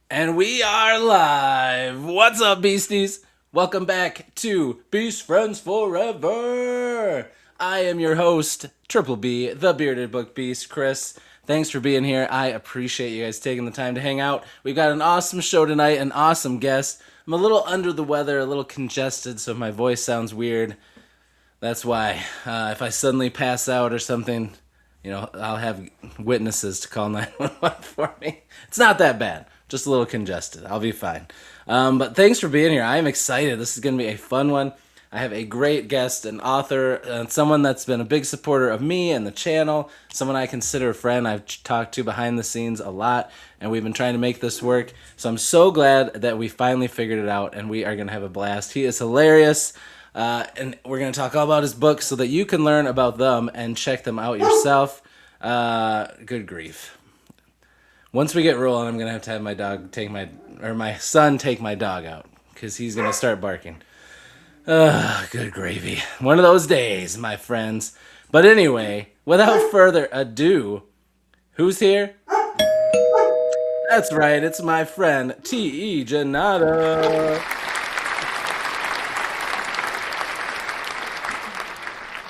And we are live. What's up, beasties? Welcome back to Beast Friends Forever. I am your host, Triple B, the Bearded Book Beast, Chris. Thanks for being here. I appreciate you guys taking the time to hang out. We've got an awesome show tonight, an awesome guest. I'm a little under the weather, a little congested, so if my voice sounds weird, that's why. If I suddenly pass out or something, I'll have witnesses to call 911 for me. It's not that bad. Just a little congested. I'll be fine. But thanks for being here. I am excited. This is going to be a fun one. I have a great guest, an author, someone that's been a big supporter of me and the channel, someone I consider a friend. I've talked to behind the scenes a lot, and we've been trying to make this work. So I'm so glad that we finally figured it out, and we are going to have a blast. He is hilarious. And we're going to talk all about his books so that you can learn about them and check them out yourself. Good grief. Once we get rolling, I'm going to have my dog take my son take my dog out because he's going to start barking. Good gravy. One of those days, my friends. But anyway, without further ado, who's here? That's right, it's my friend T.E. Janota.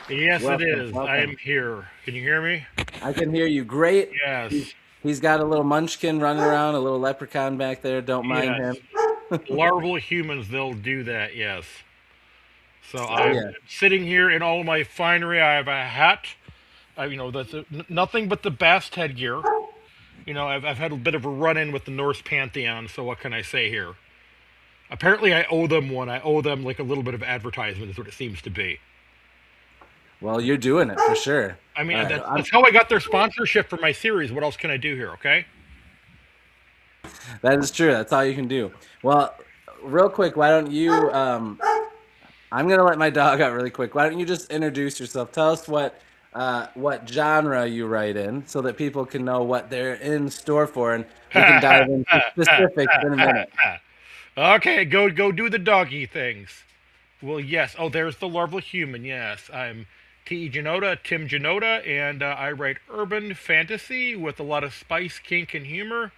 Yes, Welcome, it is. I welcome. am here. Can you hear me? I can hear you great. Yes. He's got a little munchkin running around, a little leprechaun back there. Don't mind Yes. him. Larval humans, they'll do that, yes. So Oh I'm yeah. sitting here in all my finery. I have a hat. That's nothing but the best headgear. I've had a bit of a run in with the Norse Pantheon, so what can I say here? Apparently, I owe them one. I owe them like a little bit of advertisement, is what it seems to be. Well, you're doing it for sure. I mean, All right. that's how I got their sponsorship for my series. What else can I do here, okay? That is true. That's all you can do. Well, real quick, why don't you? I'm gonna let my dog out really quick. Why don't you just introduce yourself? Tell us what genre you write in, so that people can know what they're in store for, and we can dive into specifics in a minute. Okay, go do the doggy things. Well, yes. Oh, there's the larval human. Yes, I'm T. Janota, Tim Janota, and I write urban fantasy with a lot of spice, kink, and humor.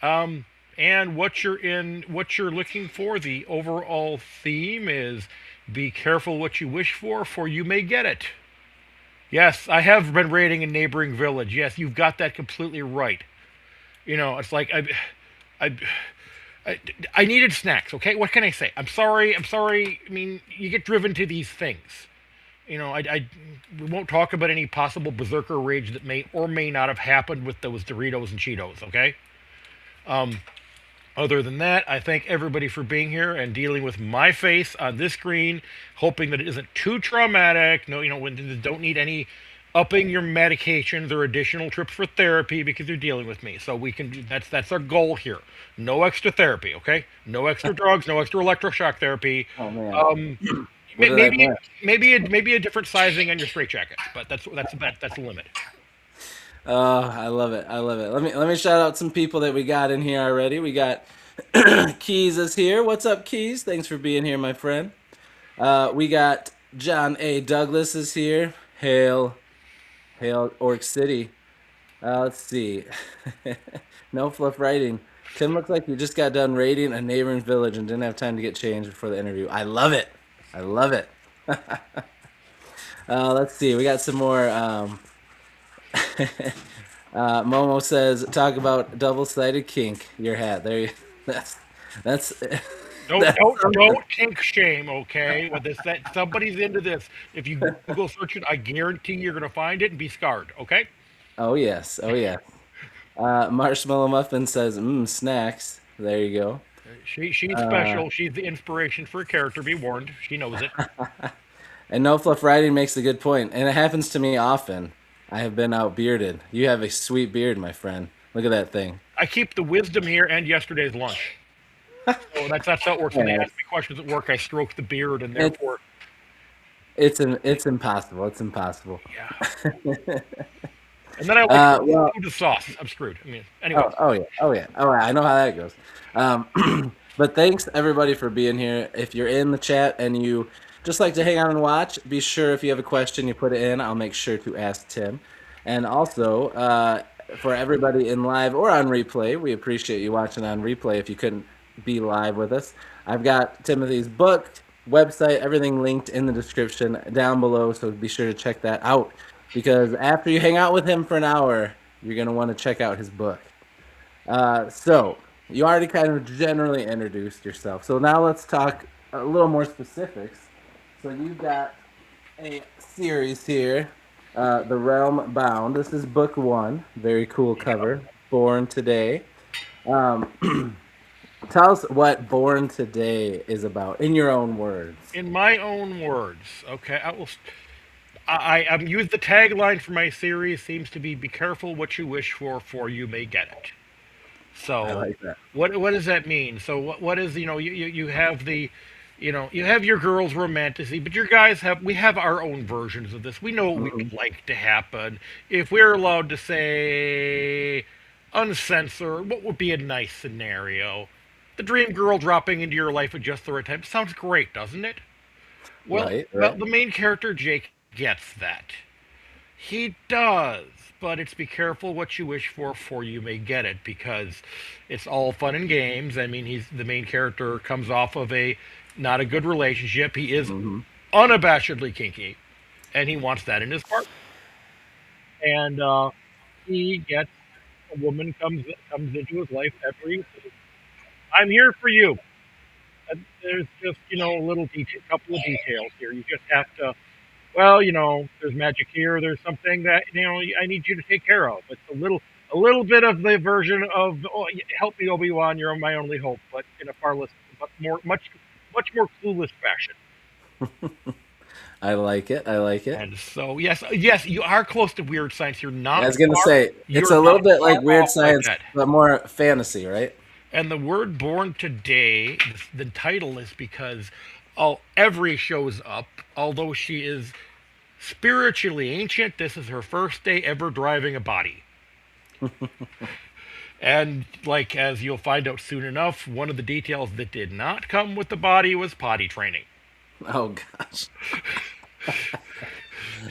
Um, and what you're looking for, the overall theme is be careful what you wish for you may get it. Yes, I have been raiding a neighboring village. Yes, you've got that completely right. It's like I I, I needed snacks. Okay, what can I say? I'm sorry. I'm sorry. I mean, you get driven to these things. We won't talk about any possible berserker rage that may or may not have happened with those Doritos and Cheetos. Okay. Um, Other than that, I thank everybody for being here and dealing with my face on this screen, hoping that it isn't too traumatic. No, when you don't need any upping your medications or additional trips for therapy because you're dealing with me. So we can that's our goal here. No extra therapy, okay? No extra drugs, no extra electroshock therapy. Oh man, Um, what did I maybe miss? maybe a different sizing on your straitjackets, but that's the limit. Oh, I love it. I love it. Let me shout out some people that we got in here already. We got Keys is here. What's up, Keys? Thanks for being here, my friend. We got John A. Douglas is here. Hail, hail, Orc City. Let's see. No fluff writing. Tim looks like you just got done raiding a neighboring village and didn't have time to get changed before the interview. I love it. I love it. Let's see. We got some more. Momo says, "Talk about double-sided kink. Your hat. There you. That's that's Don't that's don't something. don't kink shame, okay? With this, that somebody's into this. If you Google search it, I guarantee you're gonna find it and be scarred. Okay? Oh yes. Oh yeah. Marshmallow Muffin says, snacks. There you go. She's Uh, special. She's the inspiration for a character. Be warned. She knows it. and no fluff writing makes a good point, and it happens to me often. I have been out bearded. You have a sweet beard, my friend. Look at that thing. I keep the wisdom here and yesterday's lunch. So that's how it works. When they Yeah, ask me questions at work, I stroke the beard, and it's therefore, it's impossible. It's impossible. yeah. And then I like to Well, do the sauce. I'm screwed. I mean, oh, anyways. oh yeah, oh yeah, oh yeah. I know how that goes. But thanks everybody for being here. If you're in the chat and you just like to hang out and watch, be sure if you have a question you put it in. I'll make sure to ask Tim. And also, for everybody in live or on replay, we appreciate you watching on replay if you couldn't be live with us. I've got Timothy's book, website, everything linked in the description down below, so be sure to check that out. Because after you hang out with him for an hour, you're going to want to check out his book. So, you already kind of generally introduced yourself. So, now let's talk a little more specifics. So, you've got a series here, The Realm Bound. This is book one. Very cool cover. Born Today. Um, Tell us what Born Today is about in your own words. In my own words, okay, I will. I'm used the tagline for my series seems to be careful what you wish for you may get it. I So like that. what does that mean? So what is, you have the, you have your girls' romantasy, but your guys we have our own versions of this. We know what we Hmm. would like to happen. If we're allowed to say uncensored, what would be a nice scenario? The dream girl dropping into your life at just the right time. Sounds great, doesn't it? Well, Right, well, right. the main character Jake gets that. He does, but it's be careful what you wish for you may get it, because it's all fun and games. I mean, he's the main character comes off of a not a good relationship. He is Hmm. unabashedly kinky, and he wants that in his partner. And he gets a woman comes into his life every. I'm here for you. And there's just a little detail, couple of details here. You just have to. Well, there's magic here. There's something that I need you to take care of. It's a little bit of the version of help me, Obi Wan. You're my only hope, but in a far less, but much more clueless fashion. I like it. I like it. And so, yes, you are close to weird science. I was gonna say it's You're a not little bit far like Weird off like Science, that. but more fantasy, right? And the word "born today," the title is because every shows up, although she is spiritually ancient. This is her first day ever driving a body. And, like, as you'll find out soon enough, one of the details that did not come with the body was potty training. Oh gosh,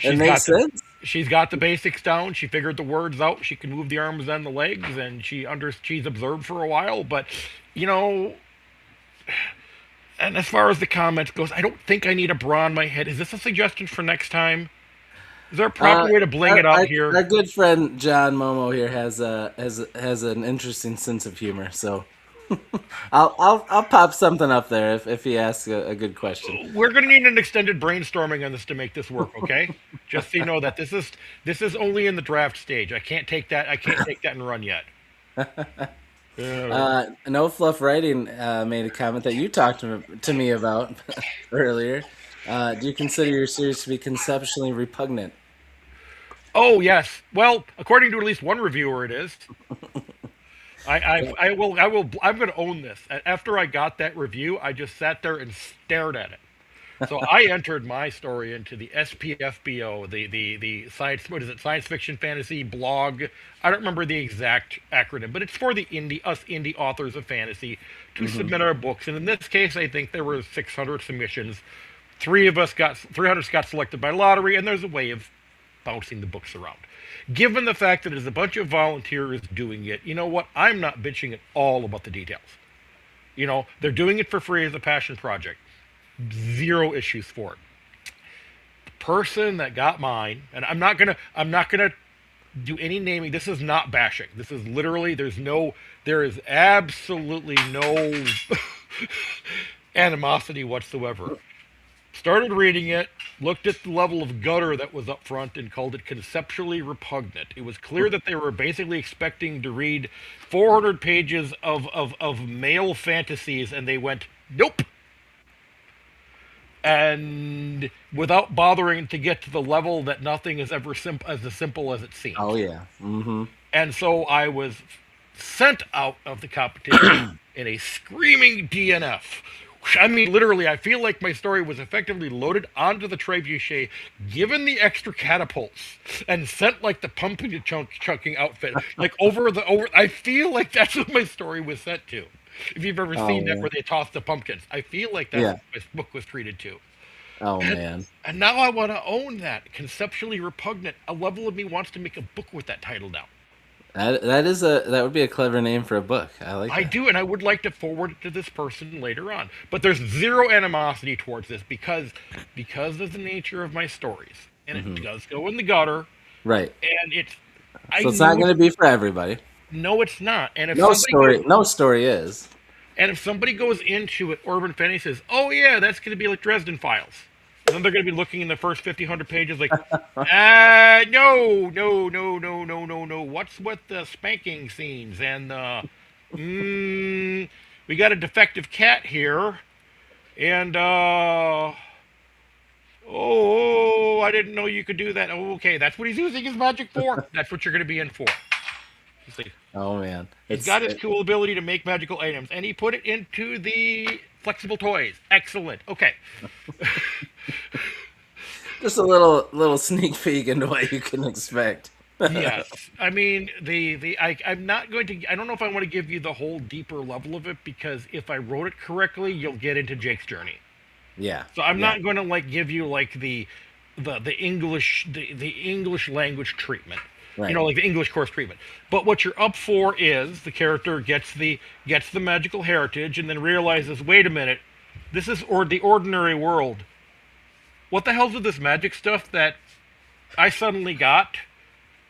it She's makes got the sense. she's got the basics down. She figured the words out. She can move the arms and the legs, and she's observed for a while. But you know, and as far as the comments goes, I don't think I need a bra on my head. Is this a suggestion for next time? Is there a proper Uh, way to bling our, it out our, here? our good friend John Momo here has an interesting sense of humor, so I'll pop something up there if he asks a good question. We're going to need an extended brainstorming on this to make this work, okay? Just so you know that this is only in the draft stage. I can't take that and run yet. Uh, No Fluff Writing made a comment that you talked to me about earlier. Do you consider your series to be conceptually repugnant? oh yes. Well, according to at least one reviewer, it is. I'm going to own this. After I got that review, I just sat there and stared at it. So I entered my story into the SPFBO, the science, what is it, science fiction fantasy blog. I don't remember the exact acronym, but it's for the indie authors of fantasy to Hmm. submit our books. And in this case, I think there were 600 submissions. 300 got selected by lottery, and there's a way of bouncing the books around. Given the fact that there's a bunch of volunteers doing it, you know what? I'm not bitching at all about the details. They're doing it for free as a passion project. Zero issues for it. The person that got mine, and I'm not gonna do any naming. This is not bashing. This is literally there is absolutely no animosity whatsoever. Started reading it, looked at the level of gutter that was up front, and called it conceptually repugnant. It was clear that they were basically expecting to read 400 pages of male fantasies, and they went, nope. And without bothering to get to the level that nothing is ever as simple as it Oh seems. yeah. Hmm. And so I was sent out of the competition in a screaming DNF. I mean, literally, I feel like my story was effectively loaded onto the trebuchet, given the extra catapults, and sent like the pumpkin chunking outfit, like over. I feel like that's what my story was sent to. If you've ever Oh seen that man. where they toss the pumpkins, I feel like that's Yeah. what this book was treated to. Oh And, man. and now I want to own that conceptually repugnant. A level of me wants to make a book with that title now. That would be a clever name for a book. I like I that. do, and I would like to forward it to this person later on. But there's zero animosity towards this because of the nature of my stories, and it Hmm. does go in the gutter, Right. and it's I So it's not knew going it's to be for everybody. no, it's not. No story is. And if somebody goes into it, urban fantasy says, "Oh yeah, that's going to be like Dresden Files," and then they're going to be looking in the first 50, 100 pages like, no, no, no, no, no, no, no. What's with the spanking scenes and we got a defective cat here, and oh, I didn't know you could do that. Oh, okay, that's what he's using his magic for. That's what you're going to be in for. He's like, Oh man, he's got his cool ability to make magical items, and he put it into the flexible toys. Excellent. Okay. just a little sneak peek into what you can expect. Yes, I mean I'm not going to. I don't know if I want to give you the whole deeper level of it because if I wrote it correctly, you'll get into Jake's journey. Yeah, So I'm yeah, not going to like give you like the English language treatment, right. like the English course treatment. But what you're up for is the character gets the magical heritage and then realizes, wait a minute, this is the ordinary world. What the hell's with this magic stuff that I suddenly got,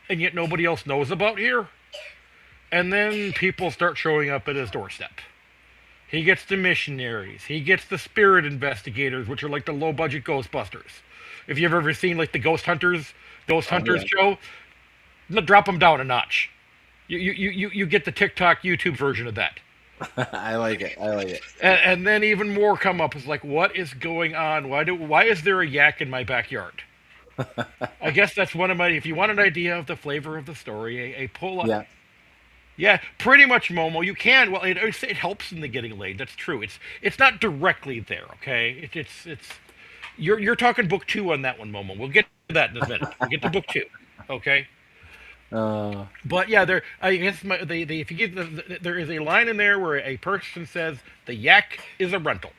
and yet nobody else knows about here? And then people start showing up at his doorstep. He gets the missionaries. He gets the spirit investigators, which are like the low budget Ghostbusters. If you've ever seen like the Ghost Oh Hunters yeah. show, drop them down a notch. You get the TikTok YouTube version of that. I like it. I like it. And then even more come up. It's like, what is going on? Why is there a yak in my backyard? I guess that's one of my. If you want an idea of the flavor of the story, a pull up. Yeah. Yeah, pretty much, Momo. You can. Well, it helps in the getting laid. That's true. It's not directly there. Okay. It's you're talking book two on that one, Momo. We'll get to that in a minute. We'll get to book two. Okay. Uh, But yeah, there. I guess if you get there is a line in there where a person says the yak is a rental.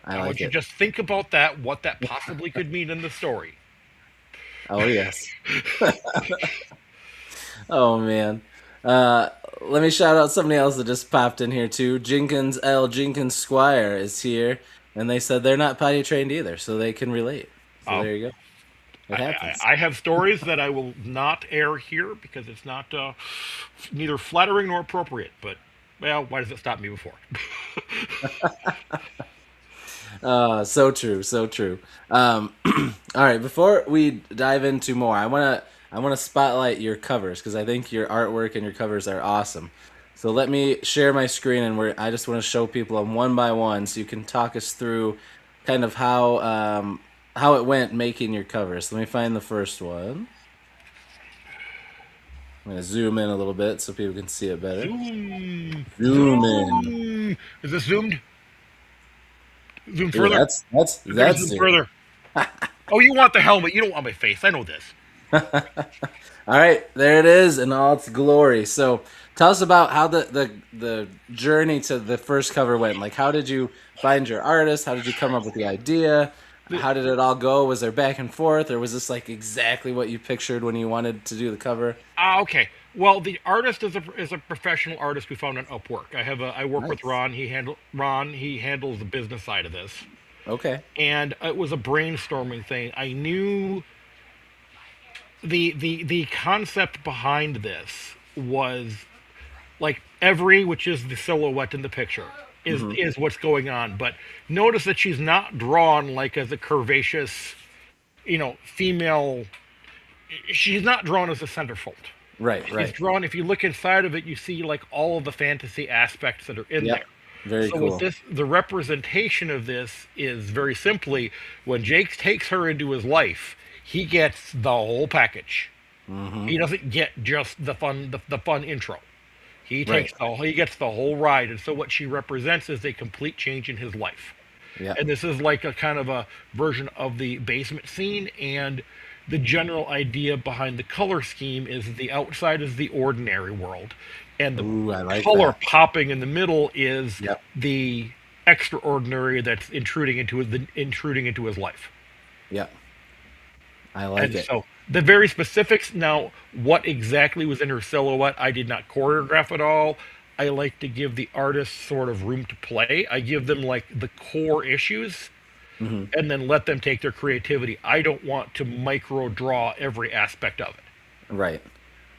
I I like want you to it. just think about that. What that possibly could mean in the story. Oh yes. Oh man. Uh, Let me shout out somebody else that just popped in here too. Jenkins Squire is here, and they said they're not potty trained either, so they can relate. So Um, there you go. It happens. I have stories that I will not air here because it's not neither flattering nor appropriate. But well, why does it stop me before? So true, so true. All right, before we dive into more, I wanna spotlight your covers because I think your artwork and your covers are awesome. So let me share my screen, and I just want to show people them one by one, so you can talk us through kind of how it went making your covers. Let me find the first one. I'm gonna zoom in a little bit so people can see it better. Zoom, Zoom in. zoom. Is this zoomed? Zoom Ooh, further. that's Zoom zoom. further. Oh, you want the helmet? You don't want my face. I know this. All right, there it is in all its glory. So, tell us about how the journey to the first cover went. Like, how did you find your artist? How did you come up with the idea? How did it all go? Was there back and forth, or was this like exactly what you pictured when you wanted to do the cover? Okay. Well, the artist is a professional artist we found on Upwork. I work with Nice. Ron. He handles the business side of this, Okay. and it was a brainstorming thing. I knew the concept behind this was like every, which is the silhouette in the picture, Hmm. is what's going on. But notice that she's not drawn like as a curvaceous, female. She's not drawn as a centerfold. Right. She's Right. drawn. If you look inside of it, you see like all of the fantasy aspects that are in there. Yep. Very So with cool. this, the representation of this is very simply when Jake takes her into his life, he gets the whole package. Hmm. He doesn't get just the fun intro. Right. He gets the whole ride, and so what she represents is a complete change in his life. Yep. And this is like a kind of a version of the basement scene, and the general idea behind the color scheme is the outside is the ordinary world, and the Ooh, I like color that. popping in the middle is Yep. the extraordinary that's intruding into his life. Yep. I like And it. The very specifics. Now, what exactly was in her silhouette, I did not choreograph at all. I like to give the artist sort of room to play. I give them like the core issues Hmm. and then let them take their creativity. I don't want to micro draw every aspect of it. Right.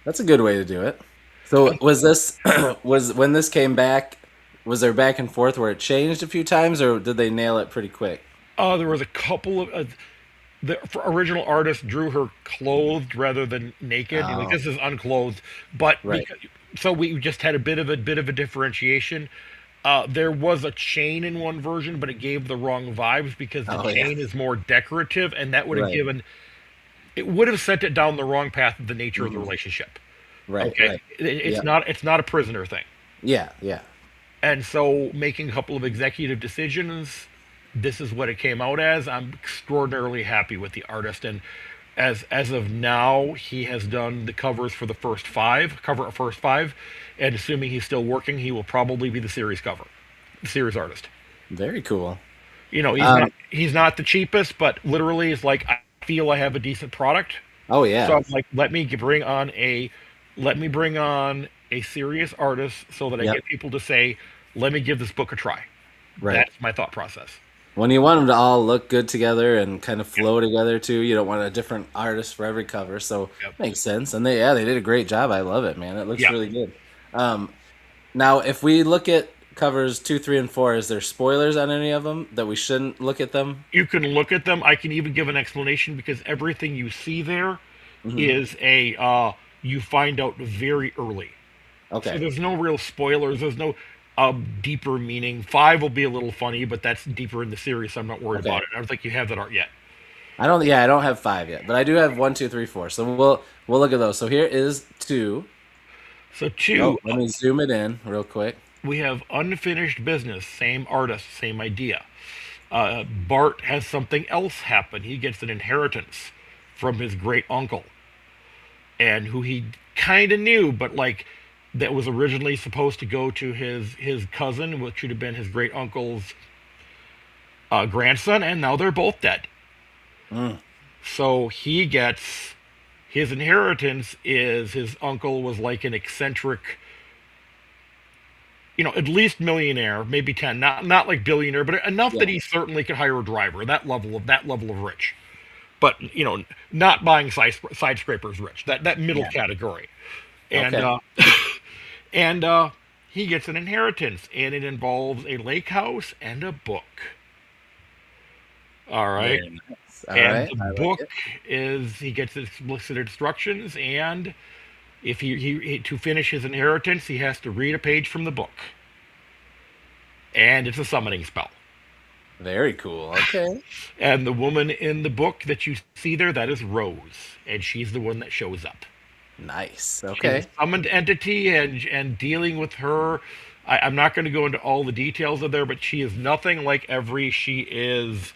That's a good way to do it. So was this was when this came back? Was there back and forth where it changed a few times, or did they nail it pretty quick? There was a couple of the original artist drew her clothed rather than naked. Like Oh, this is unclothed, but right. because so we just had a bit of a differentiation. There was a chain in one version, but it gave the wrong vibes because the Oh yeah. chain is more decorative, and that would have Right. given it would have sent it down the wrong path of the nature of the Hmm. relationship. Right. Okay, Right. it's Yeah. not a prisoner thing. Yeah. Yeah. And so, making a couple of executive decisions, this is what it came out as. I'm extraordinarily happy with the artist, and as of now, he has done the covers for the first five, and assuming he's still working, he will probably be the series series artist. Very cool. You know, Um. he's not the cheapest, but literally, it's like I feel I have a decent product, Oh so yeah. I'm like, let me bring on a serious artist so that I Yep. get people to say, let me give this book a try. Right. That's my thought process. When you want them to all look good together and kind of flow together too, you don't want a different artist for every cover, so Yep. makes sense. And they did a great job. I love it, man. It looks Yeah. really good. Um, Now, if we look at covers 2, 3, and 4, is there spoilers on any of them that we shouldn't look at them? You can look at them. I can even give an explanation because everything you see there Hmm. is you find out very early. So Okay. there's no real spoilers. There's no deeper meaning. Five will be a little funny, but that's deeper in the series, so I'm not worried Okay. about it. I don't think you have that art yet. I don't. Yeah, I don't have 5 yet, but I do have 1, 2, 3, 4. So we'll look at those. So here is 2. So Oh, two, let me zoom it in real quick. we have unfinished business. Same artist, same idea. Bart has something else happen. He gets an inheritance from his great uncle, and who he kind of knew, but like that was originally supposed to go to his cousin, which should have been his great uncle's grandson, and now they're both dead. Mm, So he gets his inheritance is his uncle was like an eccentric, at least millionaire, maybe 10, not like billionaire, but enough that yeah. he certainly could hire a driver. That level of rich, but not buying side scrapers rich. That middle Yeah. category, and Okay. and he gets an inheritance, and it involves a lake house and a book. All right, Very nice. All and right. the I like book it. is he gets explicit instructions, and if he to finish his inheritance, he has to read a page from the book, and it's a summoning spell. Very cool. Okay. And the woman in the book that you see there, that is Rose, and she's the one that shows up. Nice. She's a Okay. summoned entity, and dealing with her, I'm not going to go into all the details of there, but she is nothing like Every. She is,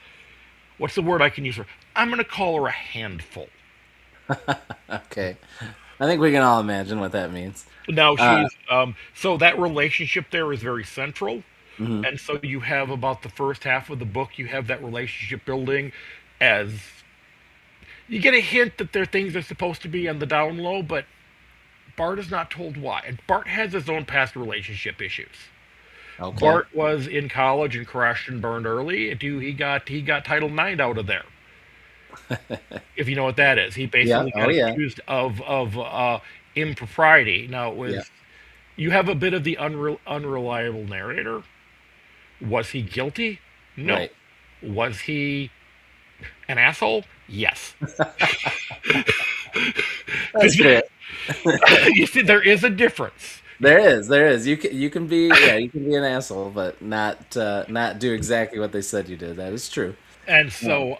what's the word I can use for? I'm going to call her a handful. Okay. I think we can all imagine what that means. Now Uh, she's so that relationship there is very central, mhm. and so you have about the first half of the book, you have that relationship building as you get a hint that there are things are supposed to be on the down low, but Bart is not told why. And Bart has his own past relationship issues. Okay. Bart was in college and crashed and burned early. He got Title IX out of there. If you know what that is, he Yeah. basically Oh got yeah. accused of impropriety. Now it Yeah. was you have a bit of the unreliable narrator. Was he guilty? No. Right. Was he an asshole? Yes. That's fair. You see, there is a difference. There is. There is. You can be, yeah, you can be an asshole, but not do exactly what they said you did. That is true. And Yeah. so,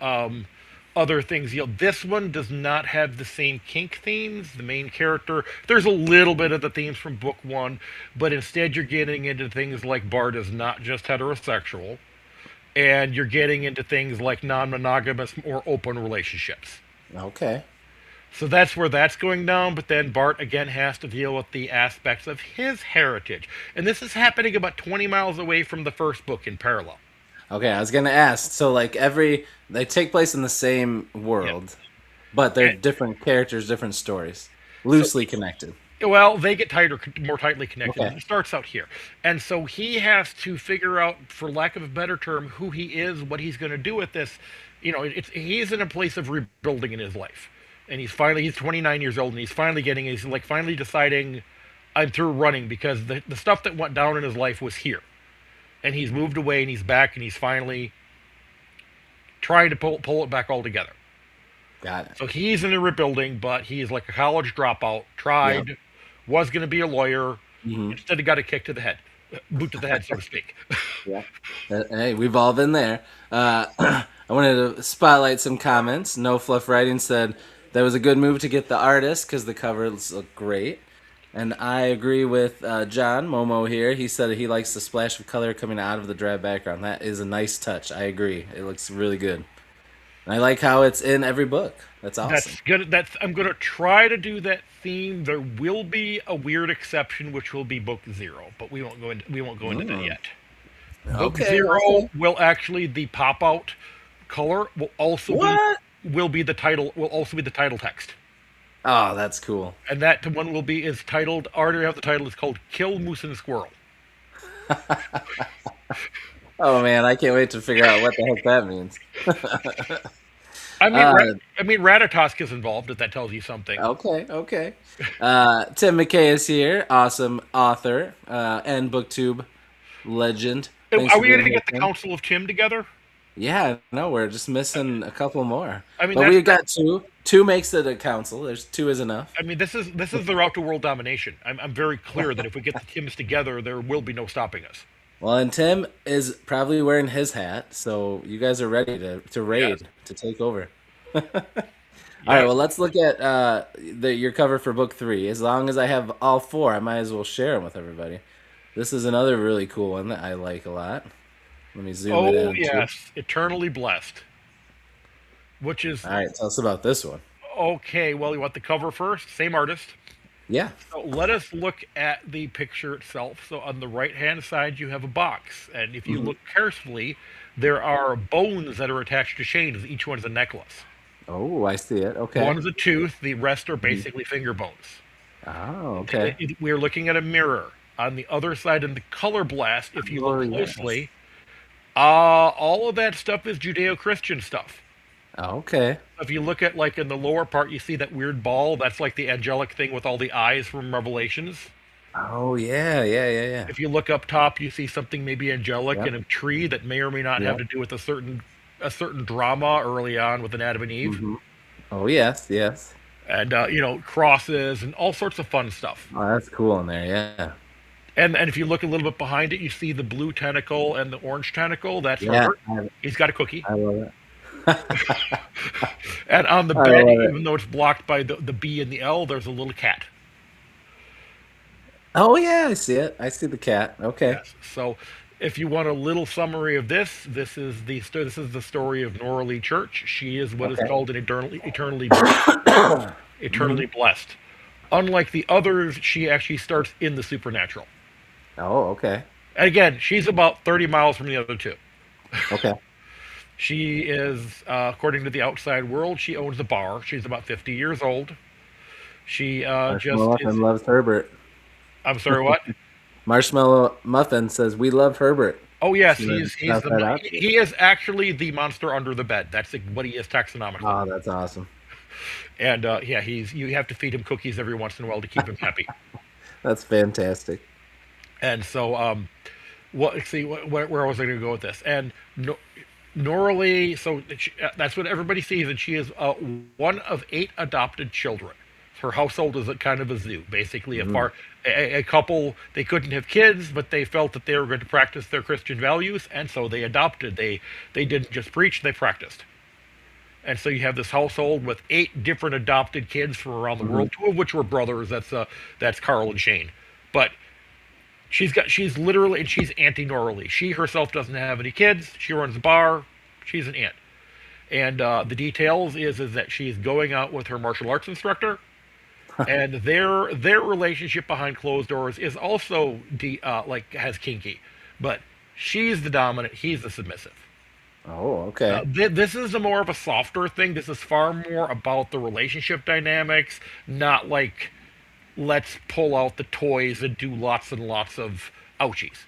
other things. This one does not have the same kink themes. The main character, there's a little bit of the themes from book one, but instead you're getting into things like Bart is not just heterosexual, and you're getting into things like non-monogamous or open relationships. Okay. So that's where that's going down, but then Bart again has to deal with the aspects of his heritage. And this is happening about 20 miles away from the first book in parallel. Okay. I was gonna ask. So like they take place in the same Yeah. world, But they're And different characters, different stories, so, loosely connected. well, they get tighter, more tightly connected. Okay. It starts out here, and so he has to figure out, for lack of a better term, who he is, what he's going to do with this. He's in a place of rebuilding in his life, and he's 29 years old, and he's like finally deciding, I'm through running because the stuff that went down in his life was here, and he's moved away and he's back and he's finally trying to pull it back all together. Got it. So he's in a rebuilding, but he's like a college dropout. Yep. Was going to be a lawyer, Hmm. instead he got a kick to the head, boot to the head, so to speak. Yeah. Hey, we've all been there. I wanted to spotlight some comments. No Fluff Writing said that was a good move to get the artist because the covers look great. And I agree with John Momo here. He said he likes the splash of color coming out of the drab background. That is a nice touch. I agree. It looks really good. And I like how it's in every book. That's awesome. That's good. I'm going to try to do that theme. There will be a weird exception, which will be book 0, but we won't go into that yet. Book Okay. 0 Okay. will actually, the pop out color What? will also be the title text. Oh, that's cool. And that one will be is titled, already have the title, is called Kill Moose and Squirrel. Oh man, I can't wait to figure out what the heck that means. I mean, Uh, Ratatosk is involved, if that tells you something. okay, okay. Tim McKay is here, awesome author and booktube legend. Thanks Are for we going being to here, get the Tim. Council of Tim together? Yeah, no, we're just missing a couple more, I mean, but we've got two. Two makes it a council. There's two is enough. this is the route to world domination. I'm very clear that if we get the Tims together, there will be no stopping us. Well, and Tim is probably wearing his hat, so you guys are ready to Yes. raid to take over. All right, Yeah. well, let's look at your cover for book 3. As long as I have all 4, I might as well share them with everybody. This is another really cool one that I like a lot. Let me zoom it Oh in too. yes, eternally blessed. Which is All right, tell us about this one. okay. Well, you want the cover first? Same artist. Yeah. So let us look at the picture itself. So on the right-hand side, you have a box, and if you Hmm. look carefully, there are bones that are attached to chains. Each one is a necklace. Oh, I see it. One Okay. is a tooth. The rest are Mhm. basically finger bones. Oh, okay. We're looking at a mirror. On the other side, in the color blast, if you Oh, look yes. closely, all of that stuff is Judeo-Christian stuff. Okay. If you look at, like, in the lower part, you see that weird ball. That's like the angelic thing with all the eyes from Revelations. Oh, yeah, yeah, yeah, yeah. If you look up top, you see something maybe angelic in Yep, a tree that may or may not have yep. to do with a certain drama early on with an Adam and Eve, Hmm. Oh, yes, yes. and crosses and all sorts of fun stuff. Oh, that's cool in there. Yeah. And if you look a little bit behind it, you see the blue tentacle and the orange tentacle. That's Yeah, Herbert. He's got a cookie. I love it. And on the I bed, love it. even though it's blocked by the B and the L, there's a little cat. Oh yeah, I see it. I see the cat. Okay. Yes. So, if you want a little summary of this, this is the story of Nora Lee Church. She is what is Okay. called an Hmm. eternally blessed. Unlike the others, she actually starts in the supernatural. Oh, okay. And again, she's about 30 miles from the other two. Okay. She is, according to the outside world, she owns a bar. She's about 50 years old. She just Marshmallow is. Muffin loves Herbert. I'm sorry, what? Marshmallow Muffin says we love Herbert. Oh yes, Just wanted to he's shout that the out. he is actually the monster under the bed. That's what he is taxonomically. Oh, that's awesome. And yeah, you have to feed him cookies every once in a while to keep him happy. That's fantastic. And so, where was I going to go with this? And no, Norley, so that's what everybody sees, and she is one of 8 adopted children. Her household is a kind of a zoo, basically Mm. a couple. They couldn't have kids, but they felt that they were going to practice their Christian values, and so they adopted. They didn't just preach; they practiced. And so you have this household with 8 different adopted kids from around the Hmm. world, 2 of which were brothers. That's Carl and Shane. But she's literally, and she's Auntie Norley. She herself doesn't have any kids. She runs a bar. She's an aunt. And the details is that she's going out with her martial arts instructor, and their relationship behind closed doors is also like has kinky, but she's the dominant, he's the submissive. Oh, okay. This is a more of a softer thing. This is far more about the relationship dynamics, not like let's pull out the toys and do lots and lots of ouchies.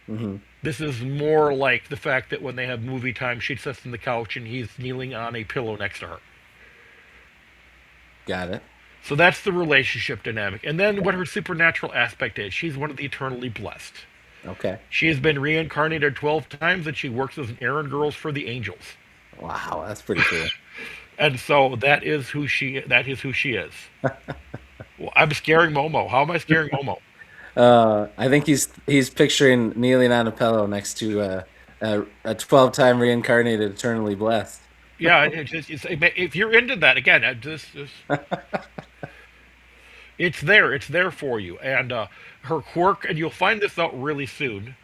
Hmm. This is more like the fact that when they have movie time, she sits on the couch and he's kneeling on a pillow next to her. Got it. So that's the relationship dynamic. And then what her supernatural aspect is, she's one of the eternally blessed. Okay. She has been reincarnated 12 times and she works as an errand girl for the angels. Wow, that's pretty cool. And so that is who she is. Well, I'm scaring Momo. How am I scaring Momo? I think he's picturing kneeling on a pillow next to a 12-time reincarnated, eternally blessed. Yeah, if you're into that, again, it's there. It's there for you. And her quirk, and you'll find this out really soon.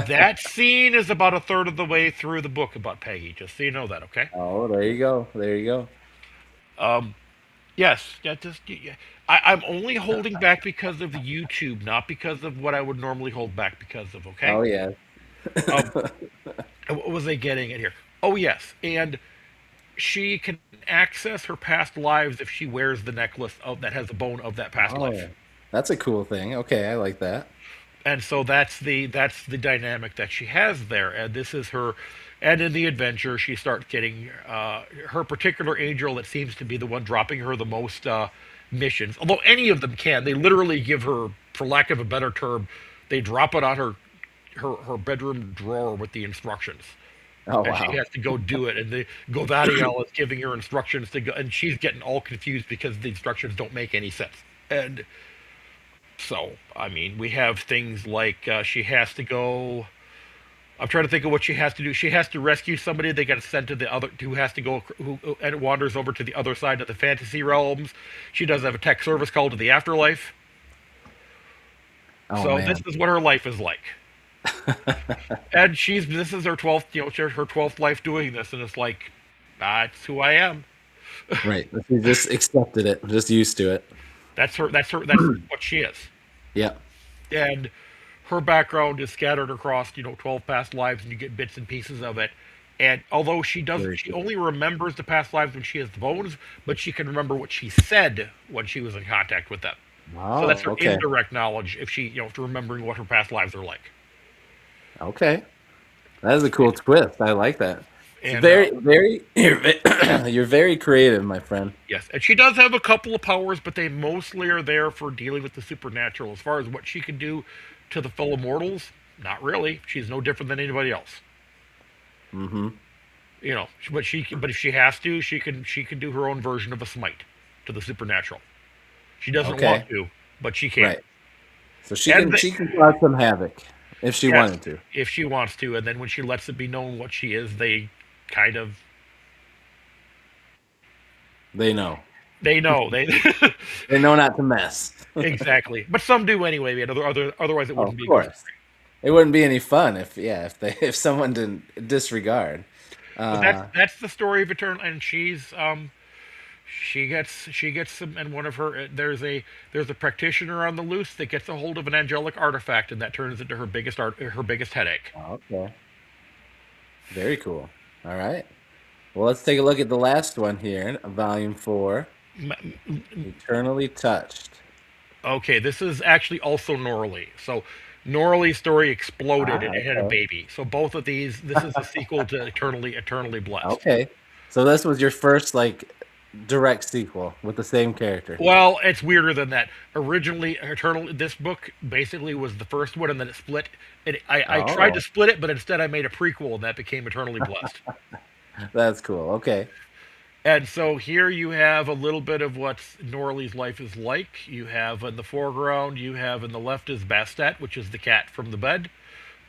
That scene is about a third of the way through the book about Peggy, just so you know that, okay? Oh, there you go. There you go. Um, yes, yeah, yeah. I'm only holding back because of YouTube, not because of what I would normally hold back because of, okay? Oh yeah. Um, what was I getting at here? Oh, yes, and she can access her past lives if she wears the necklace that has the bone of that past life. Oh, that's a cool thing. Okay, I like that. And so that's the dynamic that she has there, and this is her. And in the adventure, she starts getting her particular angel that seems to be the one dropping her the most missions. Although any of them can, they literally give her, for lack of a better term, they drop it on her bedroom drawer with the instructions, Oh and she wow. has to go do it. And the Govadiel is giving her instructions to go, and she's getting all confused because the instructions don't make any sense. And so, I mean, we have things like she has to go. I'm trying to think of what she has to do. She has to rescue somebody. They get sent to the other, who has to go, who and wanders over to the other side of the fantasy realms. She does have a tech service call to the afterlife. Oh So this man. is what her life is like. And this is her 12th, her 12th life doing this, and it's like, it's who I am. Right. She just accepted it, just used to it. That's what she is. Yeah. And her background is scattered across 12 past lives, and you get bits and pieces of it. And although Very she cool. only remembers the past lives when she has the bones, but she can remember what she said when she was in contact with them. So that's Oh, her okay. indirect knowledge if she remembering what her past lives are like. Okay. That is a cool twist. I like that. It's And very, very, you're very creative, my friend. yes, and she does have a couple of powers, but they mostly are there for dealing with the supernatural. As far as what she can do to the fellow mortals, not really. She's no different than anybody else. Hmm. But if she has to, she can do her own version of a smite to the supernatural. She doesn't want Okay. to, but she can. Right. So And she can cause some havoc if she yes, wanted to. if she wants to, and then when she lets it be known what she is, they kind of They know. they know they They know not to mess. exactly. But some do anyway. Man. Otherwise, it Oh, wouldn't of be a good course. story. It wouldn't be any fun if if someone didn't disregard. But that's Uh that's the story of Eternal, and she gets some, and one of her there's a practitioner on the loose that gets a hold of an angelic artifact, and that turns into her biggest headache. okay. Very cool. All right. Well, let's take a look at the last one here, volume 4, Eternally Touched. Okay, this is actually also Norley. So Norley's story exploded and Ah, it had a baby. So both of these, this is a sequel to Eternally Blessed. okay. So this was your first like direct sequel with the same character. Well, it's weirder than that. Originally, this book basically was the first one, and then it split. I tried to Oh, split it, but instead I made a prequel, and that became Eternally Blessed. that's cool. Okay. And so here you have a little bit of what Norley's life is like. You have in the foreground, you have in the left is Bastet, which is the cat from the bed.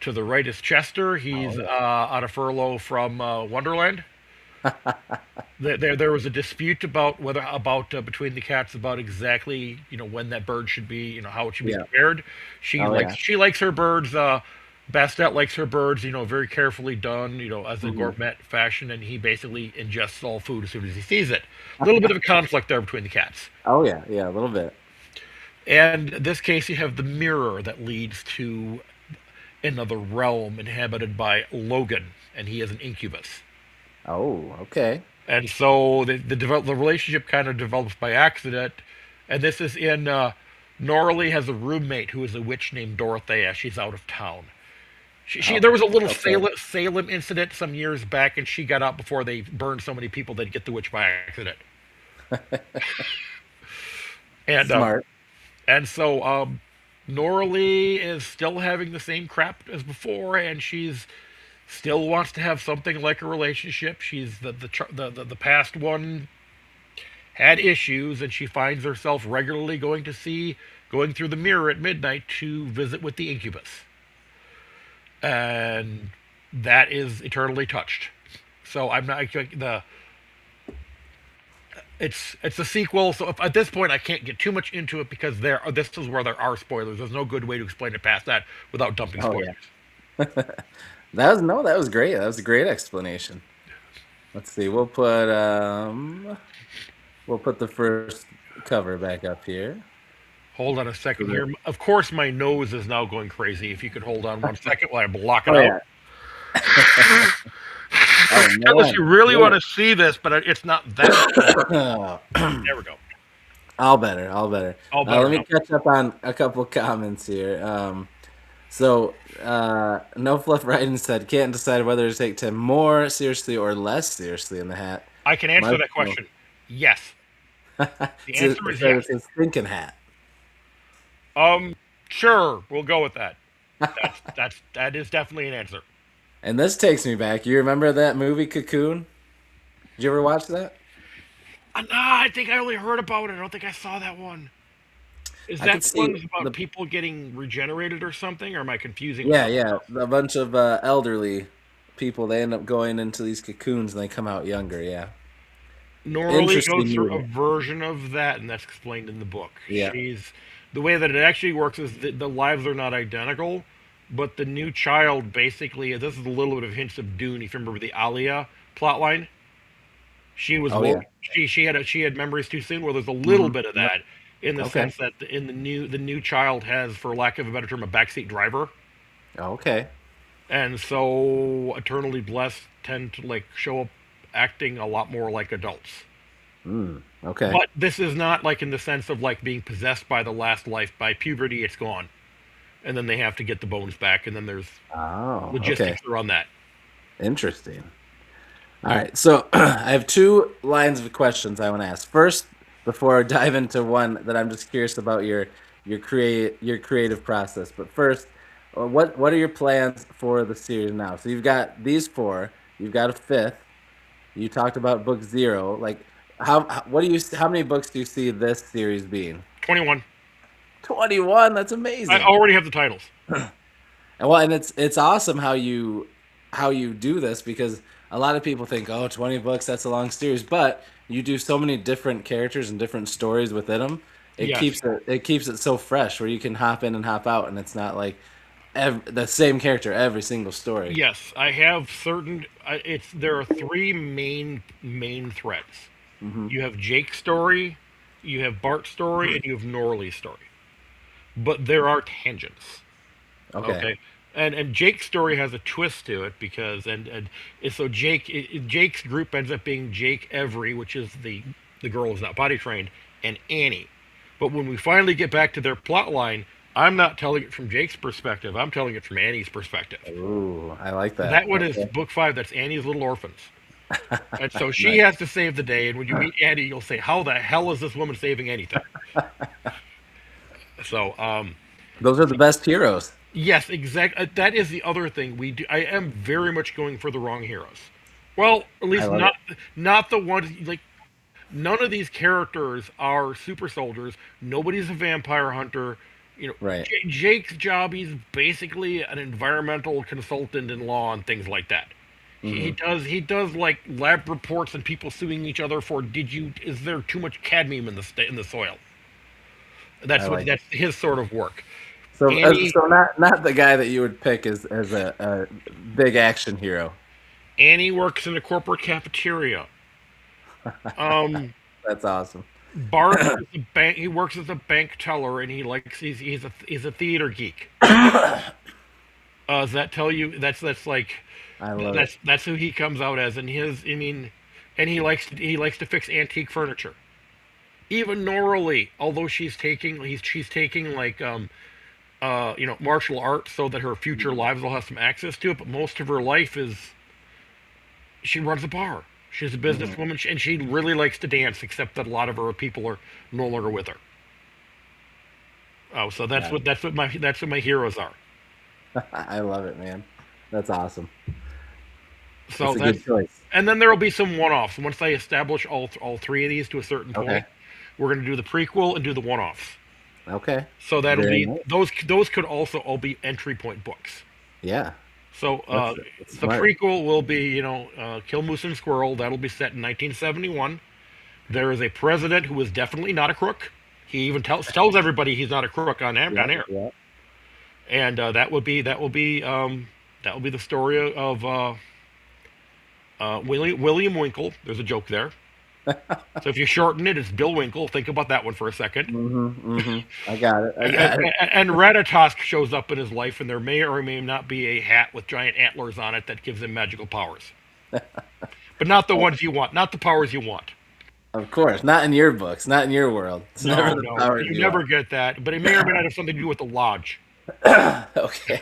To the right is Chester. He's Oh, on a furlough from Wonderland. yeah. There was a dispute about between the cats about exactly when that bird should be how it should be Yeah. prepared. She Oh, likes yeah. she likes her birds. Bastet likes her birds, very carefully done, as a Hmm. gourmet fashion, and he basically ingests all food as soon as he sees it. A little bit of a conflict there between the cats. Oh, yeah. Yeah, a little bit. And in this case, you have the mirror that leads to another realm inhabited by Logan, and he is an incubus. Oh, okay. And so the relationship kind of develops by accident. And this is in Norley has a roommate who is a witch named Dorothea. She's out of town. Oh, There was a little okay. Salem incident some years back, and she got out before they burned so many people they'd get the witch by accident. And Smart. Norley is still having the same crap as before, and she's still wants to have something like a relationship. She's the past one had issues, and she finds herself regularly going through the mirror at midnight to visit with the incubus, and that is eternally touched. So I'm not the it's a sequel. So at this point I can't get too much into it because this is where there are spoilers. There's no good way to explain it past that without dumping Oh spoilers. yeah. That was great. That was a great explanation. Let's see. We'll put the first cover back up here. Hold on a So second that- here. Of course, my nose is now going crazy. If you could hold on 1 second while I block it Oh out. yeah. Oh Unless you man. really want Yeah. to see this, but it's not that. There we go. All better, all better. All better Let me now. catch up on a couple comments here. No Fluff Writing said, can't decide whether to take Tim more seriously or less seriously in the hat. I can answer that Marshall, question. Yes. The answer is so yes. it's his thinking hat. Um, sure, we'll go with that. That is definitely an answer. And this takes me back. You remember that movie Cocoon? Did you ever watch that? I think I only heard about it. I don't think I saw that one. Is I could that the see one about the people getting regenerated or something? Or am I confusing with yeah, something yeah, else? a bunch of elderly people. They end up going into these cocoons and they come out younger. Yeah, Normally goes interesting through a movie. version of that, and that's explained in the book. Yeah. She's the way that it actually works is that the lives are not identical, but the new child basically this is a little bit of hints of Dune. If you remember the Alia plotline, she was Oh yeah. woke. She had memories too soon. Well, there's a little Hmm. bit of Yep. that in the Okay. sense that in the new child has, for lack of a better term, a backseat driver, Okay. and so eternally blessed tend to like show up acting a lot more like adults. Okay. But this is not like in the sense of like being possessed by the last life. By puberty, it's gone, and then they have to get the bones back, and then there's Oh, okay. logistics around that. Interesting. All right. So I have two lines of questions I want to ask. First, before I dive into one that I'm just curious about your creative process. But first, what are your plans for the series now? So you've got these four. You've got a fifth. You talked about book zero. Like what do you how many books do you see this series being? 21. 21. That's I amazing. already have the titles. And it's awesome how you do this because a lot of people think, oh, 20 books, that's a long series, but you do so many different characters and different stories within them. Yes, It keeps it so fresh where you can hop in and hop out, and it's not like the same character every single story. yes, I have certain. It's there are three main threads. Hmm. You have Jake's story, you have Bart's story, and you have Norley's story. But there are tangents. Okay. Okay. And Jake's story has a twist to it because so Jake's group ends up being Jake Every, which is the girl who's not potty trained, and Annie. But when we finally get back to their plot line, I'm not telling it from Jake's perspective. I'm telling it from Annie's perspective. Ooh, I like that. That one is Okay. book five. That's Annie's Little Orphans. And so she Nice. has to save the day. And when you meet Annie, you'll say, "How the hell is this woman saving anything?" So, Those are the best heroes. yes, exactly. That is the other thing we do. I am very much going for the wrong heroes. Well, at I least love it. not the ones like none of these characters are super soldiers. Nobody's a vampire hunter. Right. Jake's job, he's basically an environmental consultant in law and things like that. Hmm. He does like lab reports and people suing each other for is there too much cadmium in the soil? I like it. That's his sort of work. So Annie not the guy that you would pick as a big action hero. Annie works in a corporate cafeteria. Um, That's awesome. Bart is a bank. He works as a bank teller, and he's a theater geek. Does that tell you that's like I love it. that's who he comes out as? And his, I mean, and he likes to fix antique furniture. Even Norley, although she's taking like martial arts so that her future lives will have some access to it, but most of her life is she runs a bar. She's a Hmm. businesswoman, and she really likes to dance, except that a lot of her people are no longer with her. Oh, so that's Yeah, what my heroes are. I love it, man. That's awesome. So That's a good that's, choice. and then there will be some one-offs. Once I establish all three of these to a certain Okay. point, we're going to do the prequel and do the one-offs. Okay. So that'll Very be nice. those could also all be entry point books. Yeah. So That's the smart. prequel will be, Kill Moose and Squirrel. That'll be set in 1971. There is a president who is definitely not a crook. He even tells everybody he's not a crook Yeah. on air. Yeah. And that will be the story of William Winkle. There's a joke there. So if you shorten it, it's Bill Winkle. Think about that one for a second. I got it. I And, got it. and Ratatosk shows up in his life, and there may or may not be a hat with giant antlers on it that gives him magical powers. But not the ones you want, not the powers you want. Of course, not in your books, not in your world. It's never No, the no, powers you you never want. get that. But it may or may not have something to do with the lodge. Okay.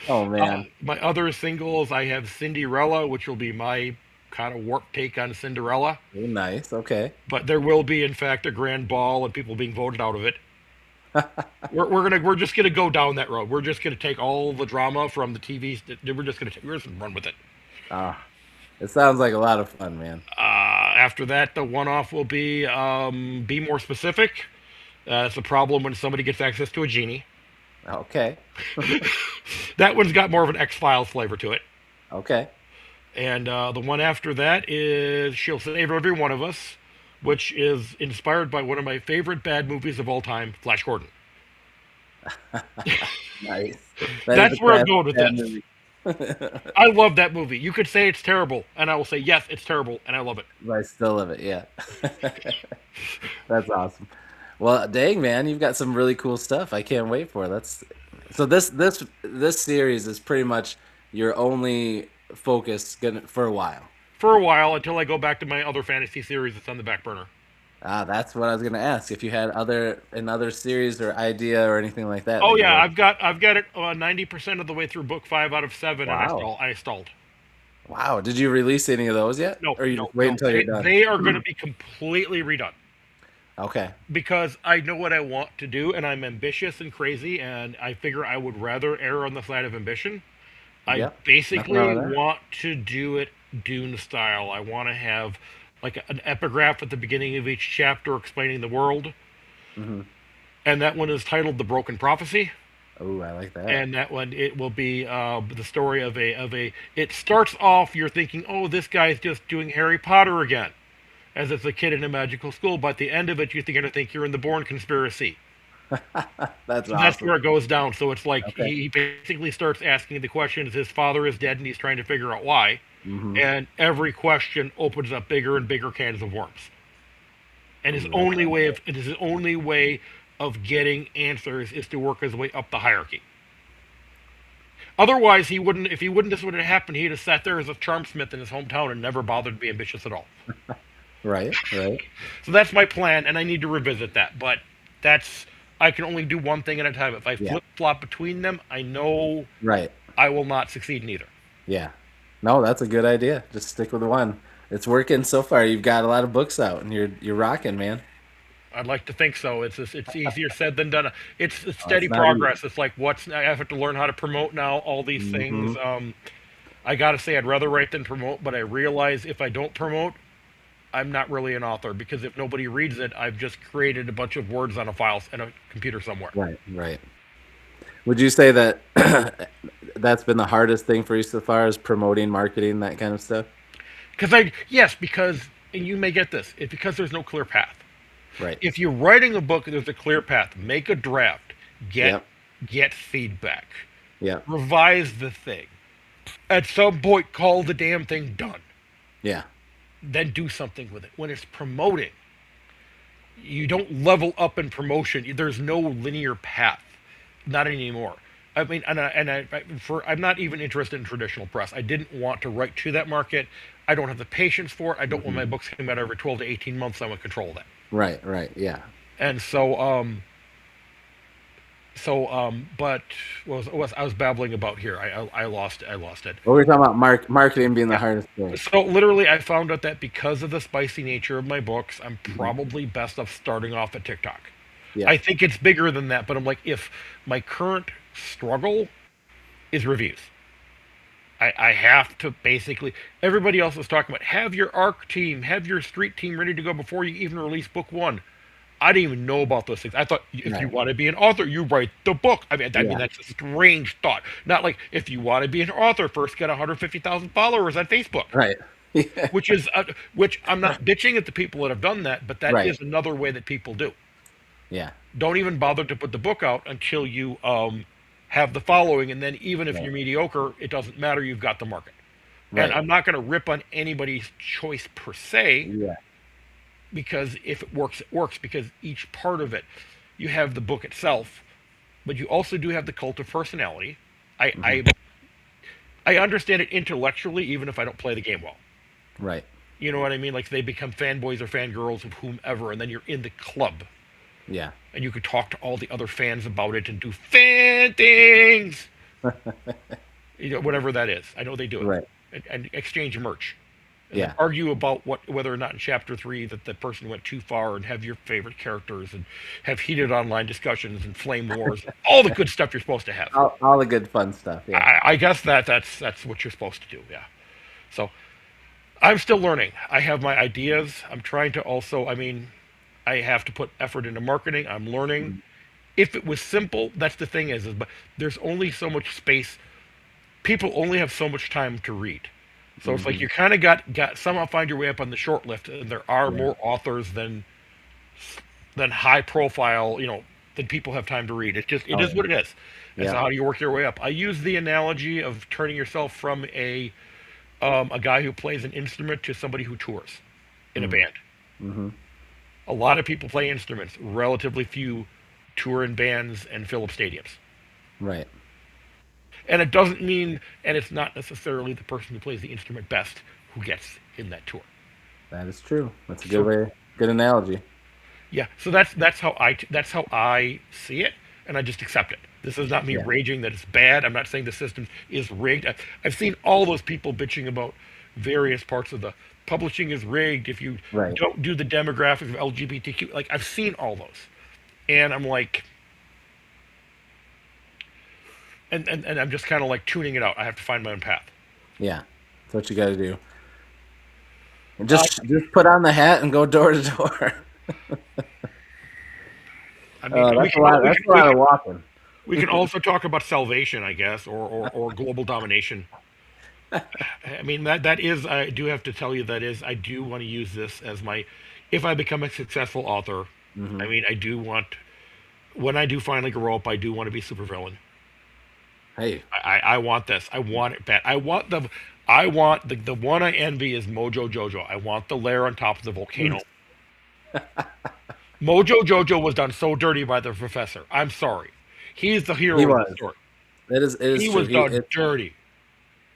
Oh man. My other singles, I have Cinderella, which will be my kind of warped take on Cinderella. Oh, nice. Okay. But there will be, in fact, a grand ball and people being voted out of it. We're just gonna go down that road. We're just gonna take all the drama from the TVs. We're just gonna run with it. Ah, it sounds like a lot of fun, man. After that, the one-off will be more specific. It's a problem when somebody gets access to a genie. Okay. That one's got more of an X Files flavor to it. Okay. And the one after that is She'll Save Every One of Us, which is inspired by one of my favorite bad movies of all time, Flash Gordon. Nice. That is a That's where I'm classic going with bad this. movie. I love that movie. You could say it's terrible, and I will say, yes, it's terrible, and I love it. But I still love it. Yeah. That's awesome. Well, dang man, you've got some really cool stuff. I can't wait for it. That's so this series is pretty much your only focus for a while. For a while, until I go back to my other fantasy series that's on the back burner. Ah, that's what I was gonna ask. If you had another series or idea or anything like that Oh that you're yeah, working. I've got it 90% of the way through book 5 out of 7, and Wow. I stalled. Wow. Did you release any of those yet? No, Or you no, just wait no. until you're done? They are going to be completely redone Okay. because I know what I want to do, and I'm ambitious and crazy, and I figure I would rather err on the side of ambition. I Yep. Nothing wrong basically with that. want to do it Dune style. I want to have like an epigraph at the beginning of each chapter explaining the world, Hmm. and that one is titled "The Broken Prophecy." Oh, I like that. And that one, it will be the story of a. It starts off, you're thinking, oh, this guy's just doing Harry Potter again, as it's a kid in a magical school. But at the end of it, you're going to think you're in the Bourne conspiracy. That's So that's awesome. where it goes down. So it's like Okay. he basically starts asking the questions. His father is dead, and he's trying to figure out why. Hmm. And every question opens up bigger and bigger cans of worms. And Ooh, that sounds good. his only way of getting answers is to work his way up the hierarchy. Otherwise, he wouldn't. If he wouldn't, this would have happened. He'd have sat there as a charm smith in his hometown and never bothered to be ambitious at all. Right. Right. So that's my plan, and I need to revisit that. But that's I can only do one thing at a time. If I Yeah. flip flop between them, I know Right. I will not succeed in either. Yeah. No, that's a good idea. Just stick with the one. It's working so far. You've got a lot of books out, and you're rocking, man. I'd like to think so. It's easier said than done. It's Oh, it's steady not easy. progress. It's like I have to learn how to promote now. All these things. Hmm. I gotta say, I'd rather write than promote. But I realize if I don't promote, I'm not really an author because if nobody reads it, I've just created a bunch of words on a file in a computer somewhere. Right. Right. Would you say that that's been the hardest thing for you so far, is promoting, marketing, that kind of stuff? Because and you may get this. It's because there's no clear path. Right. If you're writing a book, there's a clear path. Make a draft. Get Yep. get feedback. Yep. Revise the thing. At some point, call the damn thing done. Yeah. Then do something with it. When it's promoting, you don't level up in promotion. There's no linear path. Not anymore. I mean, I'm not even interested in traditional press. I didn't want to write to that market. I don't have the patience for it. I don't want my Hmm. books coming out every 12 to 18 months. I want control of that. Right, right, yeah. And but was I was babbling about here? I lost it. I lost it. Well, we're talking about marketing being the Yeah. hardest thing. So literally, I found out that because of the spicy nature of my books, I'm Hmm. probably best off starting off at TikTok. Yeah, I think it's bigger than that, but I'm like, if my current struggle is reviews, I have to basically. Everybody else is talking about have your arc team, have your street team ready to go before you even release book one. I didn't even know about those things. I thought if you right. want to be an author, you write the book. I mean Yeah, that's a strange thought. Not like if you want to be an author, first get 150,000 followers on Facebook, right. Yeah, which I'm not bitching at the people that have done that, but that right. is another way that people do. Yeah, Don't even bother to put the book out until you have the following, and then even if right. you're mediocre, it doesn't matter. You've got the market. And Right. I'm not going to rip on anybody's choice per se, Yeah. because if it works, it works. Because each part of it, you have the book itself, but you also do have the cult of personality. I Hmm. I, I understand it intellectually, even if I don't play the game well. Right. You know what I mean? Like they become fanboys or fangirls of whomever, and then you're in the club, Yeah. and you could talk to all the other fans about it and do fan things. Whatever that is. I know they do it, Right. and exchange merch, and then Yeah. argue about whether or not in chapter three that the person went too far, and have your favorite characters, and have heated online discussions and flame wars, all the good stuff you're supposed to have. All the good fun stuff. Yeah. I guess that's what you're supposed to do. Yeah. So I'm still learning. I have my ideas. I'm trying to also. I mean, I have to put effort into marketing. I'm learning. Mhm. If it was simple, that's the thing is but there's only so much space. People only have so much time to read. So it's like Mhm. you kind of got somehow find your way up on the short list, and there are Yeah. more authors than high profile, than people have time to read. It Oh is yeah. what it is. And so Yeah. how do you work your way up? I use the analogy of turning yourself from a guy who plays an instrument to somebody who tours in a Mm. band. Mm-hmm. A lot of people play instruments. Relatively few tour in bands and fill up stadiums. Right. And it doesn't mean, and it's not necessarily the person who plays the instrument best who gets in that tour. That is true. That's a good So way. Good analogy. yeah, so that's how I see it, and I just accept it. This is not me Yeah. raging that it's bad. I'm not saying the system is rigged. I've seen all those people bitching about various parts of the publishing is rigged if you Right. don't do the demographics of LGBTQ. Like I've seen all those, and I'm like, and I'm just kind of like tuning it out. I have to find my own path. Yeah. That's what you got to do. And Uh, just put on the hat and go door to door. I mean, we That's a can lot. we That's can a we lot can of walking. we can also talk about salvation, I guess, or global domination. I mean that is I do have to tell you that is I do want to use this as my if I become a successful author. I Hmm. mean I do want when I do finally grow up I do want to be a supervillain. Hey. I want this. I want it bad. I want the one I envy is Mojo Jojo. I want the lair on top of the volcano. Mojo Jojo was done so dirty by the professor. I'm sorry. He's the He hero of the was. story. It is He true. was done dirty.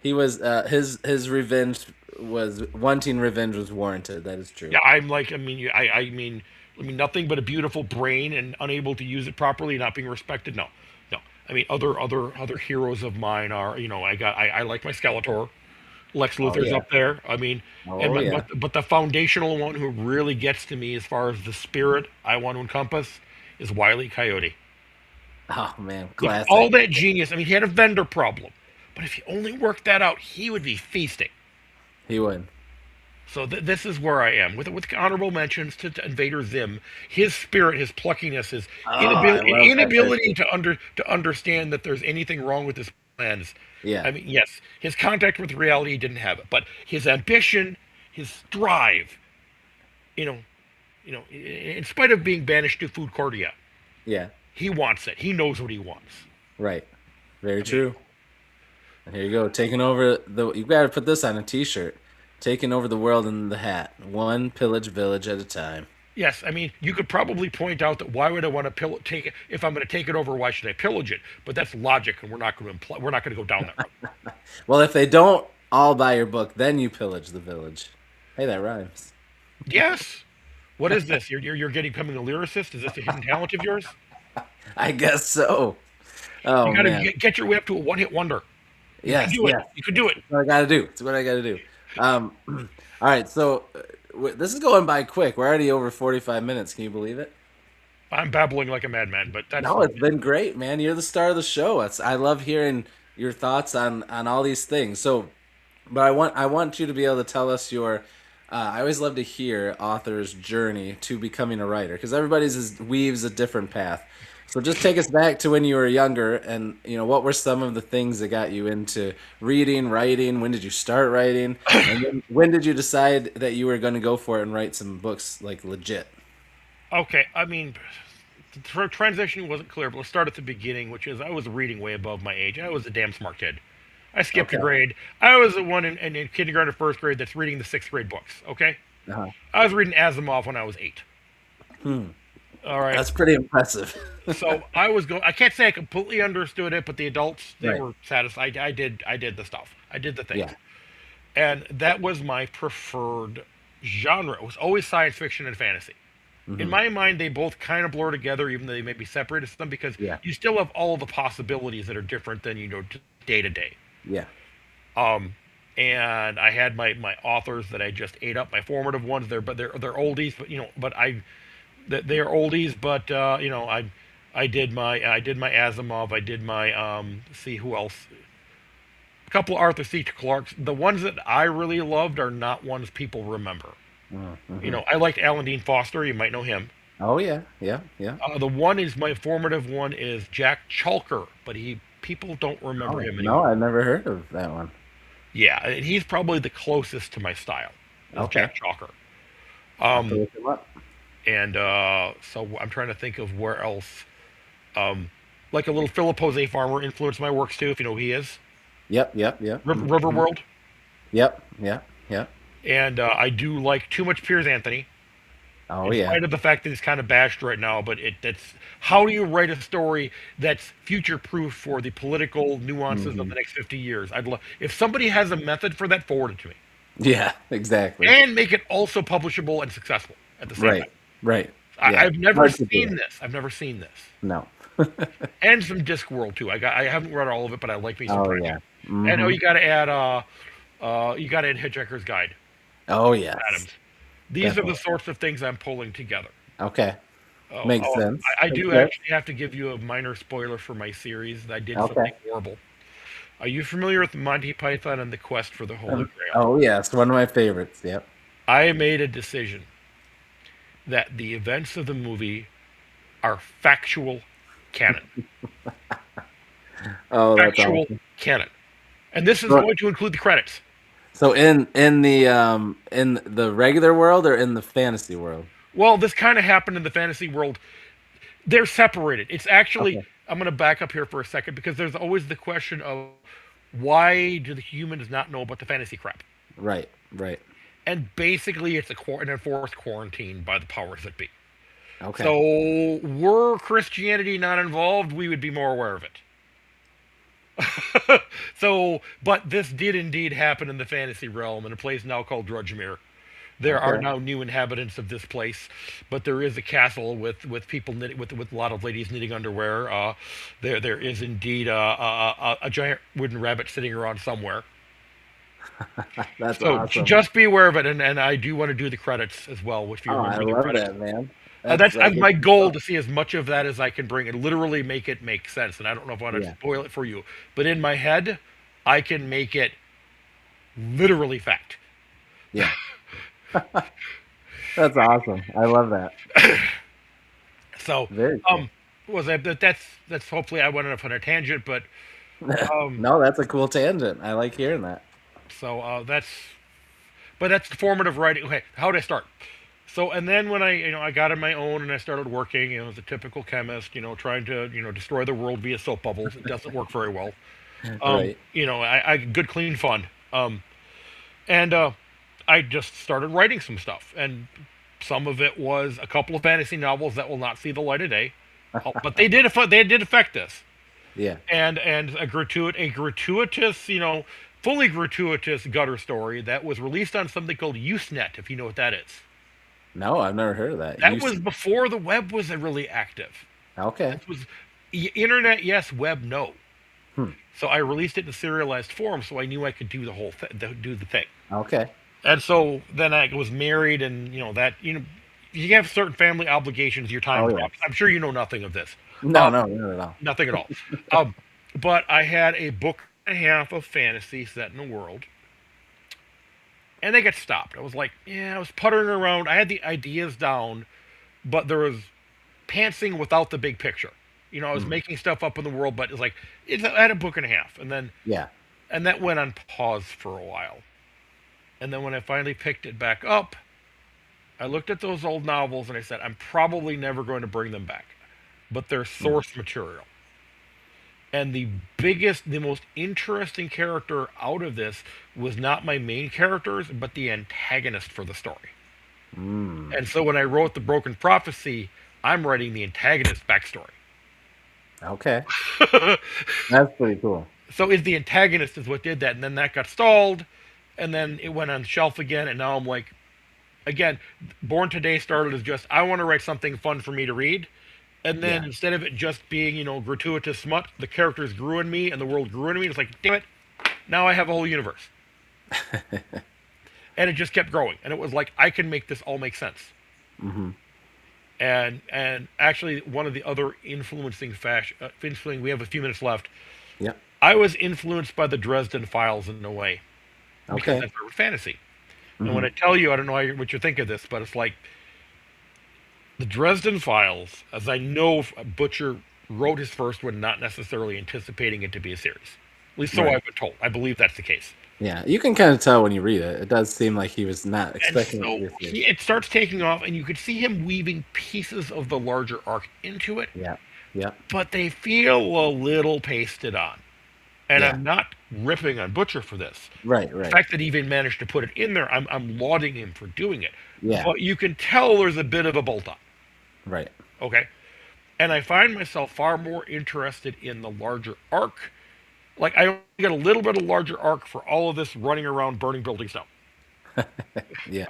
He was his revenge was wanting revenge was warranted. That is true. Yeah, I'm like, I mean, nothing but a beautiful brain and unable to use it properly, not being respected. No, no. I mean, other heroes of mine are, I like my Skeletor. Lex Oh Luthor's yeah. up there. I mean, and Oh but yeah. but, but the foundational one who really gets to me as far as the spirit I want to encompass is Wile E. Coyote. Oh man, Look, all classic. that genius. I mean, he had a vendor problem, but if he only worked that out, he would be feasting. He would. So this is where I am with honorable mentions to Invader Zim. His spirit, his pluckiness, his Oh, I love that inability character. to understand that there's anything wrong with his plans. Yeah. I mean, yes, his contact with reality didn't have it, but his ambition, his drive, you know, in spite of being banished to Foodcordia, Yeah. he wants it. He knows what he wants. Right. Very I mean, true. And here you go, taking over the. You got to put this on a T-shirt. Taking over the world in the hat, one pillage village at a time. Yes, I mean, you could probably point out that why would I want to take it if I'm going to take it over? Why should I pillage it? But that's logic, and we're not going to go down that road. Well, if they don't all buy your book, then you pillage the village. Hey, that rhymes. Yes. What is this? You're getting becoming a lyricist? Is this a hidden talent of yours? I guess so. You Oh got to man. get your way up to a one-hit wonder. You can Yes, do it. yes. You can do it. That's what I gotta do. It's what I gotta do. All right. So this is going by quick. We're already over 45 minutes. Can you believe it? I'm babbling like a madman, but that's No, fine. it's been great, man. You're the star of the show. I love hearing your thoughts on all these things. So, but I want you to be able to tell us your. I always love to hear authors' journey to becoming a writer because weaves a different path. So just take us back to when you were younger, and what were some of the things that got you into reading, writing? When did you start writing? And when did you decide that you were going to go for it and write some books like legit? Okay, I mean, the transition wasn't clear, but let's start at the beginning, which is I was reading way above my age. I was a damn smart kid. I skipped a Okay. grade. I was the one in kindergarten or first grade that's reading the sixth grade books. Okay, Uh-huh. I was reading Asimov when I was 8. Hmm. All right, That's pretty impressive. so I was going. I can't say I completely understood it, but the adults they Right. were satisfied. I did the stuff. I did the things, Yeah. and that was my preferred genre. It was always science fiction and fantasy. In Hmm. my mind, they both kind of blur together, even though they may be separated some, because Yeah. you still have all of the possibilities that are different than day to day. Yeah. Um, and I had my authors that I just ate up, my formative ones. They're oldies, but they're oldies. But I did my Asimov. I did my see who else. A couple of Arthur C. Clarke's. The ones that I really loved are not ones people remember. Mm-hmm. I liked Alan Dean Foster. You might know him. Oh yeah. Yeah. Yeah. The one is my formative one is Jack Chalker, but he people don't remember Oh him no, anymore. I've never heard of that one. Yeah, and he's probably the closest to my style, is Okay. Jack Chalker. I'll have to Um, look him up. and so I'm trying to think of where else. Um, like a little Philip Jose Farmer influenced my works too, if you know who he is. Yep. Yep. Yep. Mhm. Riverworld. Yep. Yep. Yep. And I do like too much Piers Anthony, Oh in yeah. spite of the fact that he's kind of bashed right now. But that's how do you write a story that's future proof for the political nuances of Hmm. the next 50 years? I'd love if somebody has a method for that, forward it to me, Yeah. Exactly. and make it also publishable and successful at the same Right. time. Right. I, Yeah. I've never Hard to do. seen this. I've never seen this, No. and some Discworld too. I haven't read all of it, but I like me some Oh yeah. Pratchett. And oh, Hmm. you got to add Hitchhiker's Guide, Oh yes. Adams. These are the Definitely. sorts of things I'm pulling together. Okay. Oh, Makes oh, sense. I Makes do sense. actually have to give you a minor spoiler for my series. I did something Okay. horrible. Are you familiar with Monty Python and the Quest for the Holy Grail? Oh yes, one of my favorites. Yep. I made a decision that the events of the movie are factual canon. Oh, that's Factual awesome. canon. And this is So, going to include the credits. so in the regular world or in the fantasy world? Well, this kind of happened in the fantasy world. They're separated. It's actually, Okay. I'm going to back up here for a second because there's always the question of why do the humans not know about the fantasy crap? Right. Right. And basically, it's an enforced quarantine by the powers that be. Okay. So, were Christianity not involved, we would be more aware of it. So, but this did indeed happen in the fantasy realm in a place now called Drudgemere. There are Okay. now new inhabitants of this place, but there is a castle with people knitting with a lot of ladies knitting underwear. There is indeed a giant wooden rabbit sitting around somewhere. That's So awesome. just be aware of it, and I do want to do the credits as well if you Oh, I remember the love credits. that, man. That's That's good my goal stuff. to see as much of that as I can bring and literally make it make sense. And I don't know if I want to Yeah. spoil it for you, but in my head, I can make it literally fact. Yeah. That's awesome. I love that. So, Very cool. um, was I? That's hopefully I went off on a tangent, um, No, that's a cool tangent. I like hearing that. that's the formative writing. Okay, how did I start? So, and then when I got on my own and I started working, as a typical chemist, trying to, destroy the world via soap bubbles. It doesn't work very well. Right. I good clean fun. And I just started writing some stuff, and Some of it was a couple of fantasy novels that will not see the light of day, but they did affect us. Yeah. And a gratuitous, fully gratuitous gutter story that was released on something called Usenet, if you know what that is. No, I've never heard of that. That was before the web was really active. Okay. This was internet, yes, web, no. Hmm. So I released it in serialized form, so I knew I could do do the thing. Okay. And so then I was married, and you have certain family obligations. Your time. Oh, yeah. I'm sure you know nothing of this. No, no, not at all. Nothing at all. But I had a book and a half of fantasy set in the world, and they got stopped. I was like, I was puttering around. I had the ideas down, but there was pantsing without the big picture. I was making stuff up in the world, but I had a book and a half, and then Yeah. and that went on pause for a while. And then when I finally picked it back up, I looked at those old novels and I said, I'm probably never going to bring them back, but they're source material. And the most interesting character out of this was not my main characters, but the antagonist for the story. And so when I wrote The Broken Prophecy, I'm writing the antagonist backstory. Okay. That's pretty cool. So the antagonist is what did that, and then that got stalled, and then it went on the shelf again, and now I'm like, again, Born Today started as just, I want to write something fun for me to read. And then instead of it just being, gratuitous smut, the characters grew in me and the world grew in me. It's like, damn it, now I have a whole universe. And it just kept growing. And it was like, I can make this all make sense. And actually, one of the other influencing we have a few minutes left. Yeah. I was influenced by the Dresden Files in a way. Because that's fantasy. And when I tell you, I don't know what you think of this, but it's like the Dresden Files, as I know Butcher wrote his first one not necessarily anticipating it to be a series. At least so I've been told. I believe that's the case. Yeah, you can kind of tell when you read it. It does seem like he was not expecting it to be a series. It starts taking off, and you could see him weaving pieces of the larger arc into it. Yeah, yeah. But they feel a little pasted on. And I'm not ripping on Butcher for this. Right. The fact that he even managed to put it in there, I'm lauding him for doing it. Yeah. But you can tell there's a bit of a bolt on. Right. Okay. And I find myself far more interested in the larger arc. Like, I only get a little bit of larger arc for all of this running around burning buildings down. Yeah.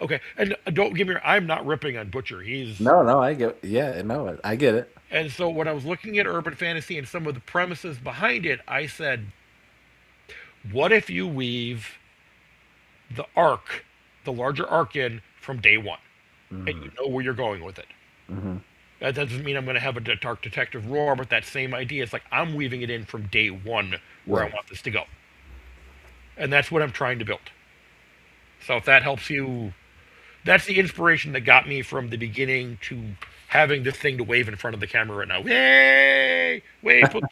Okay. And don't get me wrong, I'm not ripping on Butcher. He's... No, I get it. Yeah, no, I get it. And so when I was looking at urban fantasy and some of the premises behind it, I said, what if you weave the arc, the larger arc in from day one, and you know where you're going with it? That doesn't mean I'm going to have a dark detective roar, but that same idea, it's like I'm weaving it in from day one where I want this to go. And that's what I'm trying to build. So if that helps you, that's the inspiration that got me from the beginning to having this thing to wave in front of the camera right now. Yay! Wave, book.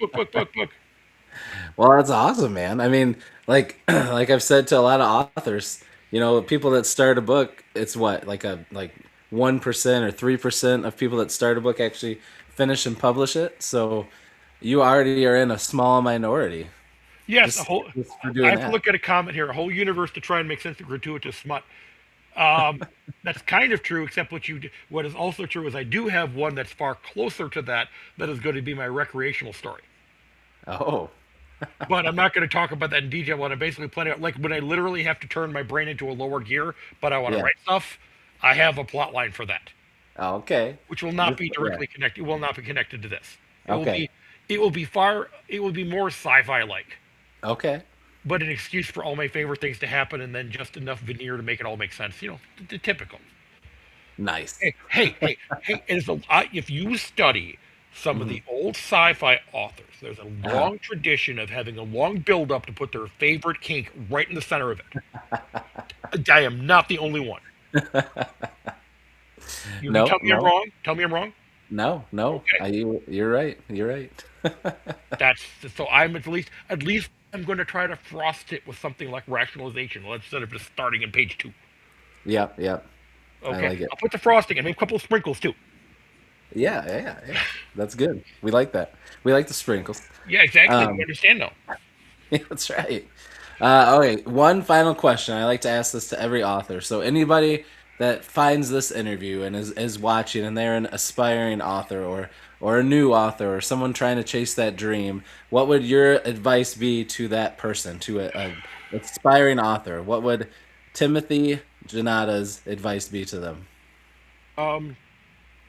Well, that's awesome, man. I mean, like I've said to a lot of authors, people that start a book, it's what, like 1% or 3% of people that start a book actually finish and publish it. So you already are in a small minority. Yes, just I have to look at a comment here. A whole universe to try and make sense of gratuitous smut. That's kind of true, except what is also true is I do have one that's far closer to that is going to be my recreational story. Oh. But I'm not going to talk about that in detail. What I'm basically planning out, like when I literally have to turn my brain into a lower gear, but I want to write stuff, I have a plot line for that. Okay. Which will not be directly connected. It will not be connected to this. It will be more sci-fi like. Okay. But an excuse for all my favorite things to happen, and then just enough veneer to make it all make sense. The typical. Nice. Hey! If you study some of the old sci-fi authors, there's a long tradition of having a long build-up to put their favorite kink right in the center of it. I am not the only one. Tell me I'm wrong. Tell me I'm wrong. No. Okay. You're right. That's so. I'm at least I'm going to try to frost it with something like rationalization instead of just starting in page 2. Yep. Okay. I like it. I'll put the frosting and maybe a couple of sprinkles too. Yeah. That's good. We like that. We like the sprinkles. Yeah, exactly. You understand now. Yeah, that's right. Okay, one final question. I like to ask this to every author. So anybody that finds this interview and is watching, and they're an aspiring author or a new author or someone trying to chase that dream, what would your advice be to that person, to a aspiring author? What would Timothy Janota's advice be to them? Um,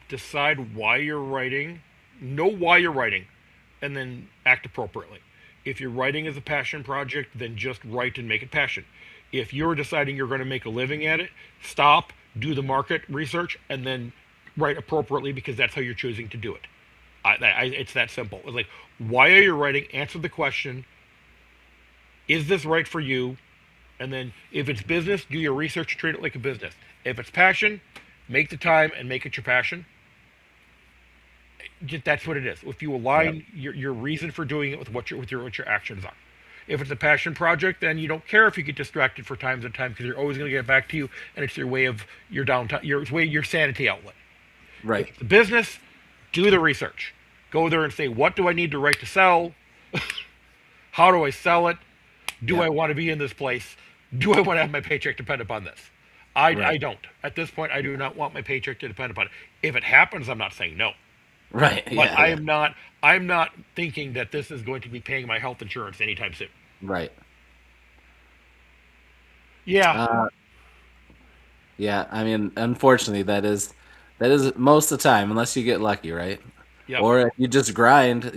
Decide why you're writing, know why you're writing, and then act appropriately. If you're writing as a passion project, then just write and make it passion. If you're deciding you're going to make a living at it, stop, do the market research, and then write appropriately because that's how you're choosing to do it. It's that simple. It's like, why are you writing? Answer the question. Is this right for you? And then if it's business, do your research, treat it like a business. If it's passion, make the time and make it your passion. That's what it is. If you align your reason for doing it with what your actions are. If it's a passion project, then you don't care if you get distracted for times and time because you're always going to get back to you, and it's your way of your downtime, your sanity outlet. If Right. it's a business, do the research. Go there and say, what do I need to write to sell? How do I sell it? Do Yeah. I want to be in this place? Do I want to have my paycheck depend upon this? I Right. don't. At this point, I do not want my paycheck to depend upon it. If it happens, I'm not saying no. Right. But Yeah. I Yeah. am not. I'm not thinking that this is going to be paying my health insurance anytime soon. Right. Yeah. Uh, yeah. I mean, unfortunately, that is most of the time, unless you get lucky, right? Yep. Or if you just grind,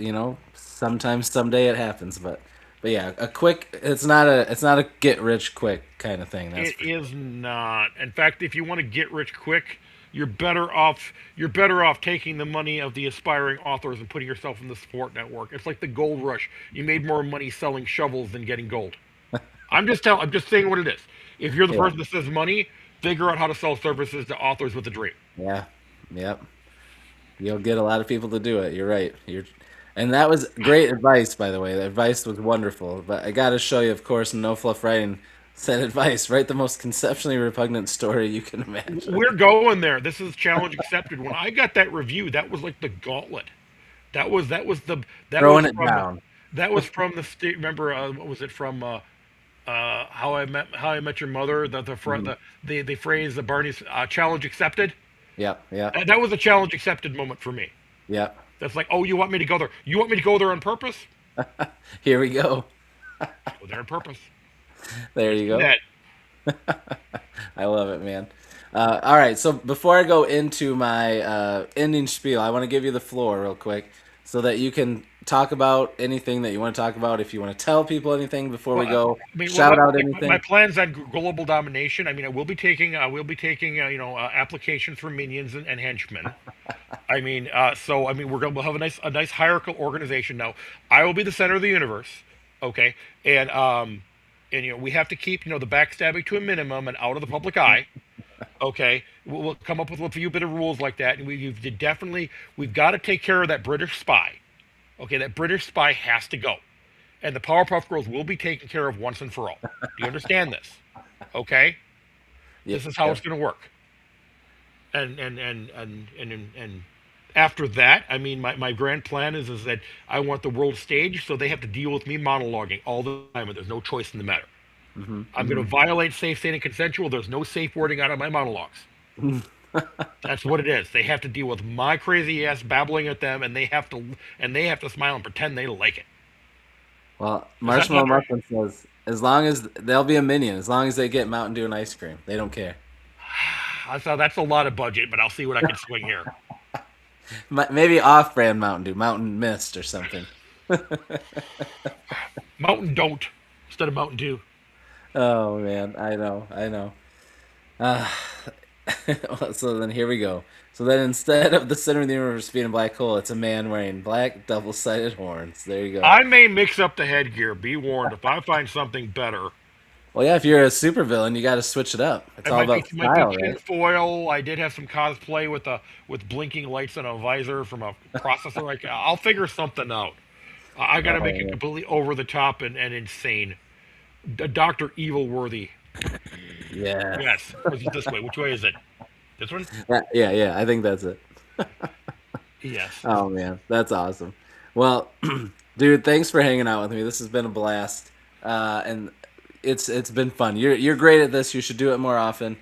sometimes someday it happens. But yeah, a quick. It's not a get rich quick kind of thing. That's It for is not. In fact, if you want to get rich quick, you're better off. You're better off taking the money of the aspiring authors and putting yourself in the support network. It's like the gold rush. You made more money selling shovels than getting gold. I'm just saying what it is. If you're the yeah. person that says money, figure out how to sell services to authors with a dream. Yeah. Yep. You'll get a lot of people to do it. You're right. And that was great advice, by the way. The advice was wonderful. But I got to show you, of course, No Fluff Writing said advice. Write the most conceptually repugnant story you can imagine. We're going there. This is challenge accepted. When I got that review, that was like the gauntlet. That was Throwing it from down. that was from the state. Remember, what was it from? How I Met Your Mother. Mhm. The phrase the Barney's challenge accepted. Yep. Yep. That was a challenge accepted moment for me. Yep. That's like, oh, you want me to go there? You want me to go there on purpose? Here we go. Go there on purpose. There Let's you do go. that. I love it, man. All right, so before I go into my ending spiel, I want to give you the floor real quick so that you can talk about anything that you want to talk about. If you want to tell people anything before we Well, go, I mean, shout out my anything. plans on global domination. I mean, I will be taking applications for minions and henchmen. We'll have a nice hierarchical organization now. I will be the center of the universe, okay, and we have to keep the backstabbing to a minimum and out of the public eye. Okay, we'll come up with a few bit of rules like that, and we've got to take care of that British spy. Okay, that British spy has to go, and the Powerpuff Girls will be taken care of once and for all. Do you understand this? Okay, Yep. this is how it's going to work. And after that, I mean, my grand plan is that I want the world stage, so they have to deal with me monologuing all the time, and there's no choice in the matter. Hmm. I'm going to violate safe, sane, and consensual. There's no safe wording out of my monologues. Hmm. That's what it is. They have to deal with my crazy ass babbling at them, and they have to smile and pretend they like it. Well, Is that not Marshmallow right? Muffin says, as long as they'll be a minion, as long as they get Mountain Dew and ice cream, they don't care. I thought that's a lot of budget, but I'll see what I can swing here. Maybe off-brand Mountain Dew, Mountain Mist or something. Mountain don't instead of Mountain Dew. Oh man, I know, I know. Uh, well, so then here we go. So then instead of the center of the universe being a black hole, it's a man wearing black double-sided horns. There you go. I may mix up the headgear. Be warned. If I find something better, Well, yeah, if you're a supervillain, you got to switch it up. It's it all might be about might be style, right? tinfoil. I did have some cosplay with blinking lights and a visor from a processor. Like I'll figure something out. I got to make it Oh, completely over the top and insane. Doctor Evil worthy. yeah. Yes. Or is it this way? Which way is it? This one? Yeah, yeah. I think that's it. Yes. Oh man, that's awesome. Well, dude, thanks for hanging out with me. This has been a blast, and it's been fun. You're great at this. You should do it more often.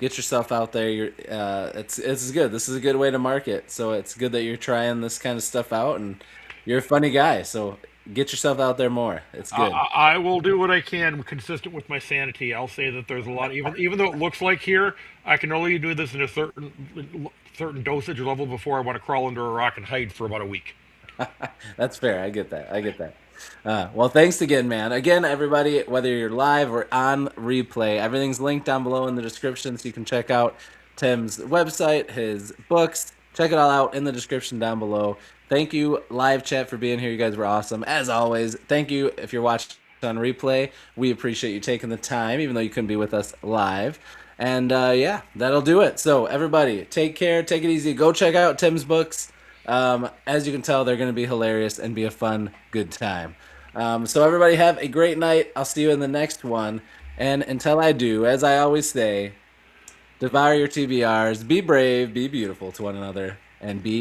get yourself out there. It's good. This is a good way to market. So it's good that you're trying this kind of stuff out, and you're a funny guy. So get yourself out there more. It's good. I will do what I can, consistent with my sanity. I'll say that there's a lot, even though it looks like here, I can only do this in a certain dosage level before I want to crawl under a rock and hide for about a week. That's fair. I get that. I get that. Well, thanks again, man. Again, everybody, whether you're live or on replay, everything's linked down below in the description so you can check out Tim's website, his books. Check it all out in the description down below. Thank you, live chat, for being here. You guys were awesome. As always, thank you if you're watching on replay. We appreciate you taking the time, even though you couldn't be with us live. And yeah, that'll do it. So, everybody, take care. Take it easy. Go check out Tim's books. As you can tell, they're going to be hilarious and be a fun, good time. So everybody have a great night. I'll see you in the next one. And until I do, as I always say, devour your TBRs, be brave, be beautiful to one another, and be